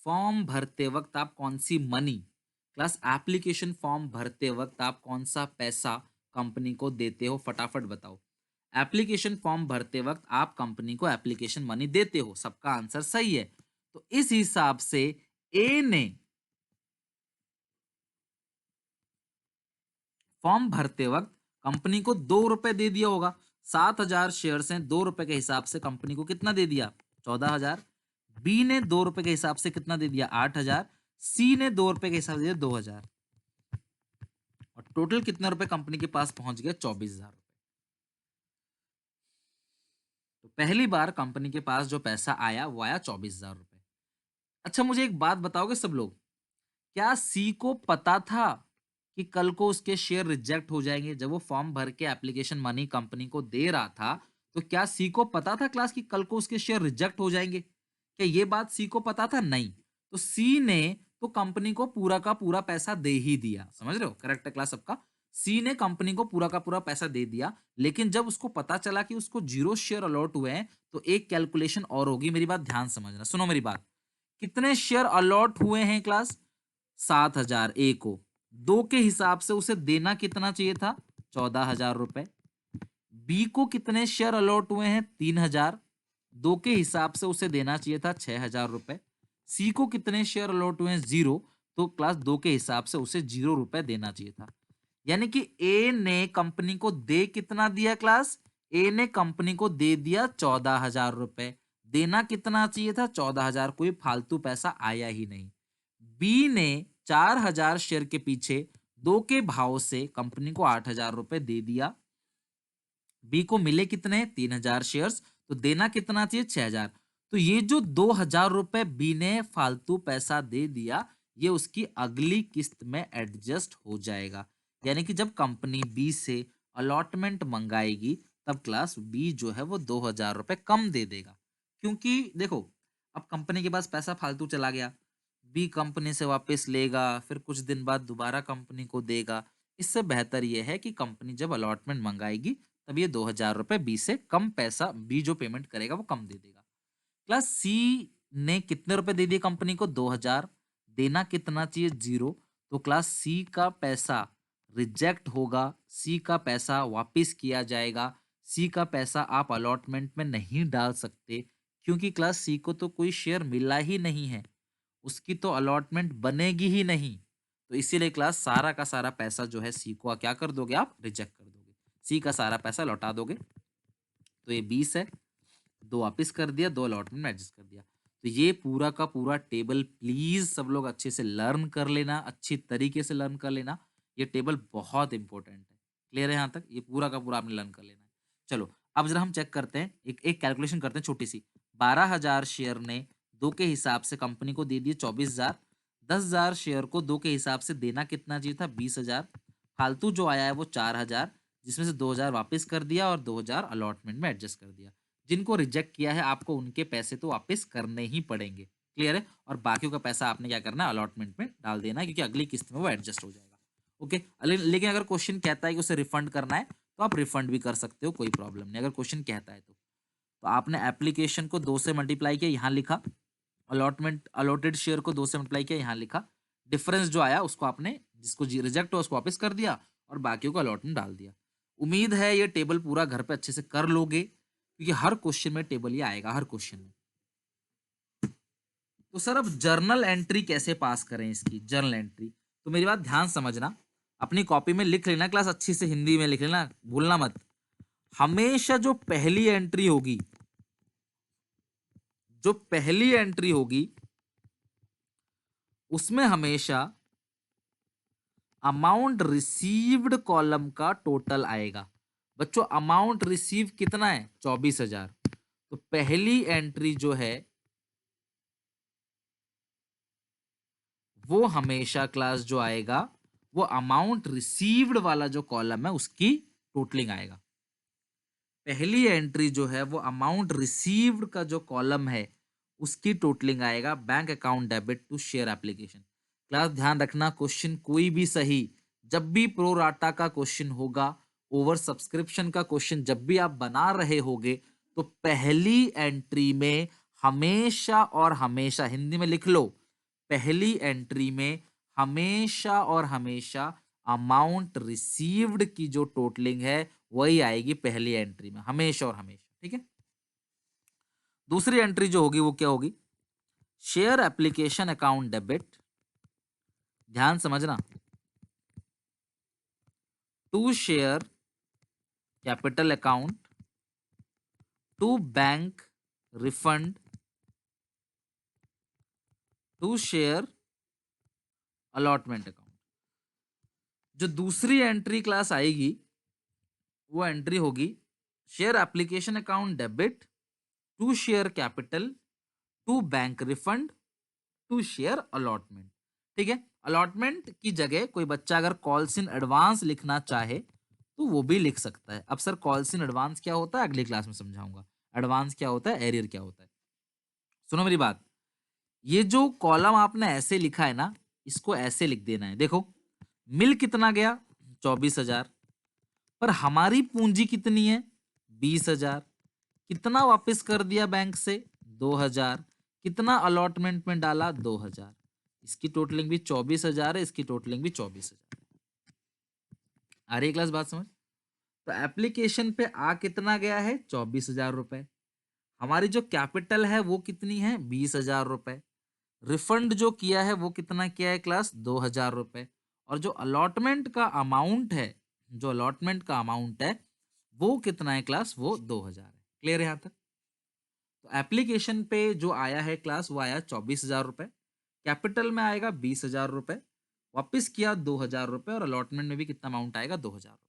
फॉर्म भरते वक्त आप कौन सी मनी, क्लास एप्लीकेशन फॉर्म भरते वक्त आप कौन सा पैसा कंपनी को देते हो? फटाफट बताओ। एप्लीकेशन फॉर्म भरते वक्त आप कंपनी को एप्लीकेशन मनी देते हो, सबका आंसर सही है। तो इस हिसाब से ए ने फॉर्म भरते वक्त कंपनी को 2 रुपए दे दिया होगा। 7,000 शेयर्स हैं, 2 रुपए के हिसाब से कंपनी को कितना दे दिया? 14,000। बी ने 2 रुपए के हिसाब से कितना दे दिया? 8,000। सी ने 2 रुपए के हिसाब से दिया 2,000। और टोटल कितने रुपए कंपनी के पास पहुंच गया? 24,000 रुपए। तो पहली बार कंपनी के पास जो पैसा आया वो आया 24,000 रुपए। अच्छा, मुझे एक बात बताओगे सब लोग, क्या सी को पता था कि कल को उसके शेयर रिजेक्ट हो जाएंगे? जब वो फॉर्म भर के एप्लीकेशन मनी कंपनी को दे रहा था, तो क्या सी को पता था क्लास कि कल को उसके शेयर रिजेक्ट हो जाएंगे? क्या ये बात सी को पता था? नहीं। तो सी ने तो कंपनी को पूरा का पूरा पैसा दे ही दिया। समझ रहे हो? करेक्ट है क्लास सबका। सी ने कंपनी को पूरा का पूरा पैसा दे दिया, लेकिन जब उसको पता चला कि उसको 0 शेयर अलॉट हुए हैं, तो एक कैलकुलेशन और होगी। मेरी बात ध्यान समझना, सुनो मेरी बात। कितने शेयर अलॉट हुए हैं क्लास? 7,000 ए को। 2 के हिसाब से उसे देना कितना चाहिए था? 14,000 रुपए। बी को कितने शेयर अलॉट हुए हैं? 3,000। 2 के हिसाब से उसे देना चाहिए था 6,000 रुपए। सी को कितने शेयर अलॉट हुए हैं? 0। तो क्लास 2 के हिसाब से उसे 0 रुपए देना चाहिए था। यानी कि ए ने कंपनी को दे कितना दिया क्लास? ए ने कंपनी को दे दिया 14,000 रुपए। देना कितना चाहिए था? 14,000। कोई फालतू पैसा आया ही नहीं। बी ने 4,000 शेयर के पीछे 2 के भाव से कंपनी को 8,000 रुपए दे दिया। बी को मिले कितने? 3,000 शेयर्स। तो देना कितना चाहिए? 6,000। तो ये जो 2,000 रुपए बी ने फालतू पैसा दे दिया, ये उसकी अगली किस्त में एडजस्ट हो जाएगा। यानी कि जब कंपनी बी से अलॉटमेंट मंगाएगी, तब क्लास बी जो है वो 2,000 रुपए कम दे देगा। क्योंकि देखो, अब कंपनी के पास पैसा फालतू चला गया, बी कंपनी से वापस लेगा, फिर कुछ दिन बाद दोबारा कंपनी को देगा। इससे बेहतर यह है कि कंपनी जब अलॉटमेंट मंगाएगी, तब ये 2,000 रुपए बी से कम पैसा, बी जो पेमेंट करेगा वो कम दे देगा। क्लास सी ने कितने रुपए दे दिए कंपनी को? 2,000। देना कितना चाहिए? 0। तो क्लास सी का पैसा रिजेक्ट होगा, सी का पैसा वापिस किया जाएगा। सी का पैसा आप अलॉटमेंट में नहीं डाल सकते, क्योंकि क्लास सी को तो कोई शेयर मिला ही नहीं है, उसकी तो अलॉटमेंट बनेगी ही नहीं। तो इसीलिए क्लास सारा का सारा पैसा जो है सी को क्या कर दोगे? आप रिजेक्ट कर दोगे, सी का सारा पैसा लौटा दोगे। तो ये 20 है, 2 वापिस कर दिया, 2 अलॉटमेंट में एडजस्ट कर दिया। तो ये पूरा का पूरा टेबल प्लीज सब लोग अच्छे से लर्न कर लेना, अच्छी तरीके से लर्न कर लेना। ये टेबल बहुत इंपॉर्टेंट है। क्लियर है यहाँ तक? ये पूरा का पूरा आपने लर्न कर लेना है। चलो, अब जरा हम चेक करते हैं, एक एक कैलकुलेशन करते हैं छोटी सी। 12,000 शेयर ने 2 के हिसाब से कंपनी को दे दिए 24,000। 10,000 शेयर को 2 के हिसाब से देना कितना चाहिए था? 20,000। फालतू जो आया है वो 4,000, जिसमें से 2,000 वापस कर दिया और 2,000 अलॉटमेंट में एडजस्ट कर दिया। जिनको रिजेक्ट किया है, आपको उनके पैसे तो वापस करने ही पड़ेंगे। क्लियर है? और बाकियों का पैसा आपने क्या करना है? अलॉटमेंट में डाल देना है, क्योंकि अगली किस्त में वो एडजस्ट हो जाएगा। ओके, लेकिन अगर क्वेश्चन कहता है कि उसे रिफंड करना है, तो आप रिफंड भी कर सकते हो, कोई प्रॉब्लम नहीं, अगर क्वेश्चन कहता है तो आपने एप्लीकेशन को 2 से मल्टीप्लाई किया, यहाँ लिखा। अलॉटमेंट अलॉटेड शेयर को 2 से मल्टीप्लाई किया, यहाँ लिखा। डिफरेंस जो आया उसको आपने, जिसको रिजेक्ट हुआ उसको वापस कर दिया और बाकियों को अलॉटमेंट डाल दिया। उम्मीद है ये टेबल पूरा घर पे अच्छे से कर लोगे, क्योंकि हर क्वेश्चन में टेबल ये आएगा, हर क्वेश्चन में। तो सर अब जर्नल एंट्री कैसे पास करें इसकी? जर्नल एंट्री तो मेरी बात ध्यान समझना, अपनी कॉपी में लिख लेना क्लास, अच्छी से हिंदी में लिख लेना, भूलना मत। हमेशा जो पहली एंट्री होगी, जो पहली एंट्री होगी उसमें हमेशा अमाउंट रिसीव्ड कॉलम का टोटल आएगा। बच्चों अमाउंट रिसीव कितना है? 24,000। तो पहली एंट्री जो है वो हमेशा क्लास जो आएगा वो अमाउंट रिसीव्ड वाला जो कॉलम है उसकी टोटलिंग आएगा। पहली एंट्री जो है वो अमाउंट रिसीव्ड का जो कॉलम है उसकी टोटलिंग आएगा, bank account debit to share application. Class ध्यान रखना, क्वेश्चन कोई भी सही, जब भी प्रो राटा का क्वेश्चन होगा, ओवर सब्सक्रिप्शन का क्वेश्चन जब भी आप बना रहे होगे, तो पहली एंट्री में हमेशा और हमेशा, हिंदी में लिख लो, पहली एंट्री में हमेशा और हमेशा अमाउंट रिसीव्ड की जो टोटलिंग है वही आएगी पहली एंट्री में, हमेशा और हमेशा। ठीक है। दूसरी एंट्री जो होगी वो क्या होगी? शेयर एप्लीकेशन अकाउंट डेबिट, ध्यान समझना, to share capital account to bank refund to share allotment account. जो दूसरी एंट्री क्लास आएगी वो एंट्री होगी share application account debit to share capital to bank refund to share allotment. ठीक है। Allotment की जगह कोई बच्चा अगर कॉल्स इन एडवांस लिखना चाहे तो वो भी लिख सकता है। अब सर कॉल्स इन एडवांस क्या होता है अगली क्लास में समझाऊंगा, एडवांस क्या होता है, एरियर क्या होता है। सुनो मेरी बात, ये जो कॉलम आपने ऐसे लिखा है ना, इसको ऐसे लिख देना है। देखो मिल कितना गया? 24,000। पर हमारी पूंजी कितनी है? 20,000। कितना वापस कर दिया बैंक से? 2,000। कितना अलॉटमेंट में डाला? 2,000। इसकी टोटलिंग भी 24,000 है, इसकी टोटलिंग भी 24,000। आ रही क्लास बात समझ? तो एप्लीकेशन पे आ कितना गया है? 24,000 रुपए। हमारी जो कैपिटल है वो कितनी है? 20,000 रुपए। रिफंड जो किया है वो कितना किया है क्लास? 2,000 रुपए। और जो अलॉटमेंट का अमाउंट है, जो अलॉटमेंट का अमाउंट है वो कितना है क्लास? वो 2,000 है। क्लियर है यहां तक? तो एप्लीकेशन पे जो आया है क्लास वो आया 24,000 रुपए, कैपिटल में आएगा 20,000 रुपए, वापिस किया 2,000 रुपए, और अलॉटमेंट में भी कितना अमाउंट आएगा? 2,000 रुपए।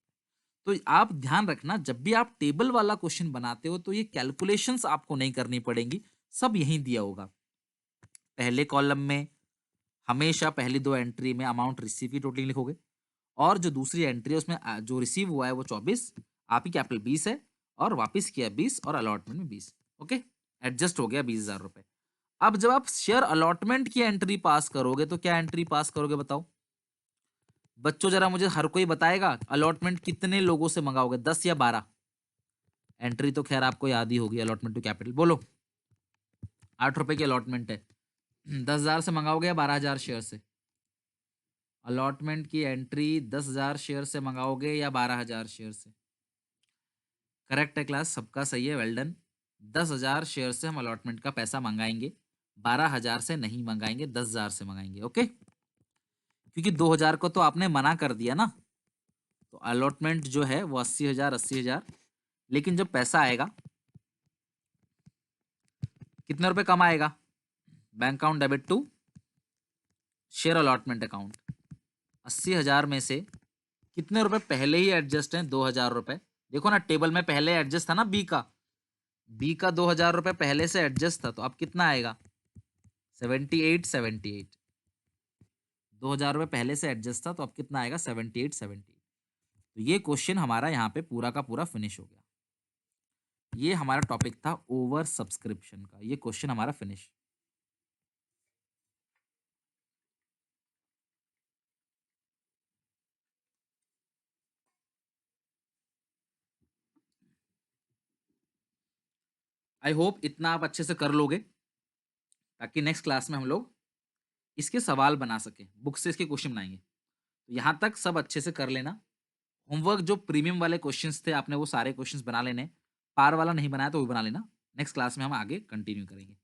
तो आप ध्यान रखना, जब भी आप टेबल वाला क्वेश्चन बनाते हो तो ये कैलकुलेशंस आपको नहीं करनी पड़ेंगी, सब यहीं दिया होगा। पहले कॉलम में हमेशा पहली दो एंट्री में अमाउंट रिसीव की टोटलिंग लिखोगे, और जो दूसरी एंट्री है उसमें जो रिसीव हुआ है वो 24, आप ही कैपिटल 20 है, और वापस किया 20, और अलॉटमेंट में 20। ओके, एडजस्ट हो गया 20,000 रुपए। अब जब आप शेयर अलॉटमेंट की एंट्री पास करोगे तो क्या एंट्री पास करोगे बताओ बच्चों? जरा मुझे हर कोई बताएगा, अलॉटमेंट कितने लोगों से मंगाओगे, 10 या 12? एंट्री तो खैर आपको याद ही होगी, अलॉटमेंट टू कैपिटल बोलो। 8 रुपए की अलॉटमेंट है, 10,000 से मंगाओगे या 12,000 शेयर से? अलॉटमेंट की एंट्री 10,000 शेयर से मंगाओगे या 12,000 शेयर से? करेक्ट है क्लास, सबका सही है, वेल डन। 10,000 शेयर से हम अलॉटमेंट का पैसा मंगाएंगे, 12,000 से नहीं मंगाएंगे, 10,000 से मंगाएंगे। ओके, क्योंकि 2,000 को तो आपने मना कर दिया ना, तो अलॉटमेंट जो है वो 80,000 80,000, लेकिन जब पैसा आएगा कितने रुपए कम आएगा? Bank account debit to share allotment account, 80,000 में से कितने रुपए पहले ही एडजस्ट हैं? 2,000 रुपए। देखो ना टेबल में पहले एडजस्ट था ना, बी का 2,000 रुपए पहले से एडजस्ट था, तो अब कितना आएगा? 78 2,000 रुपए पहले से एडजस्ट था, तो अब कितना आएगा? 78। तो ये क्वेश्चन हमारा यहाँ पे पूरा का पूरा फिनिश हो गया। ये हमारा टॉपिक था ओवर सब्सक्रिप्शन का, ये क्वेश्चन हमारा फिनिश। आई होप इतना आप अच्छे से कर लोगे, ताकि नेक्स्ट क्लास में हम लोग इसके सवाल बना सकें, बुक से इसके क्वेश्चन बनाएंगे। तो यहाँ तक सब अच्छे से कर लेना। होमवर्क जो प्रीमियम वाले क्वेश्चंस थे आपने वो सारे क्वेश्चंस बना लेने, पार वाला नहीं बनाया तो वो बना लेना। नेक्स्ट क्लास में हम आगे कंटिन्यू करेंगे।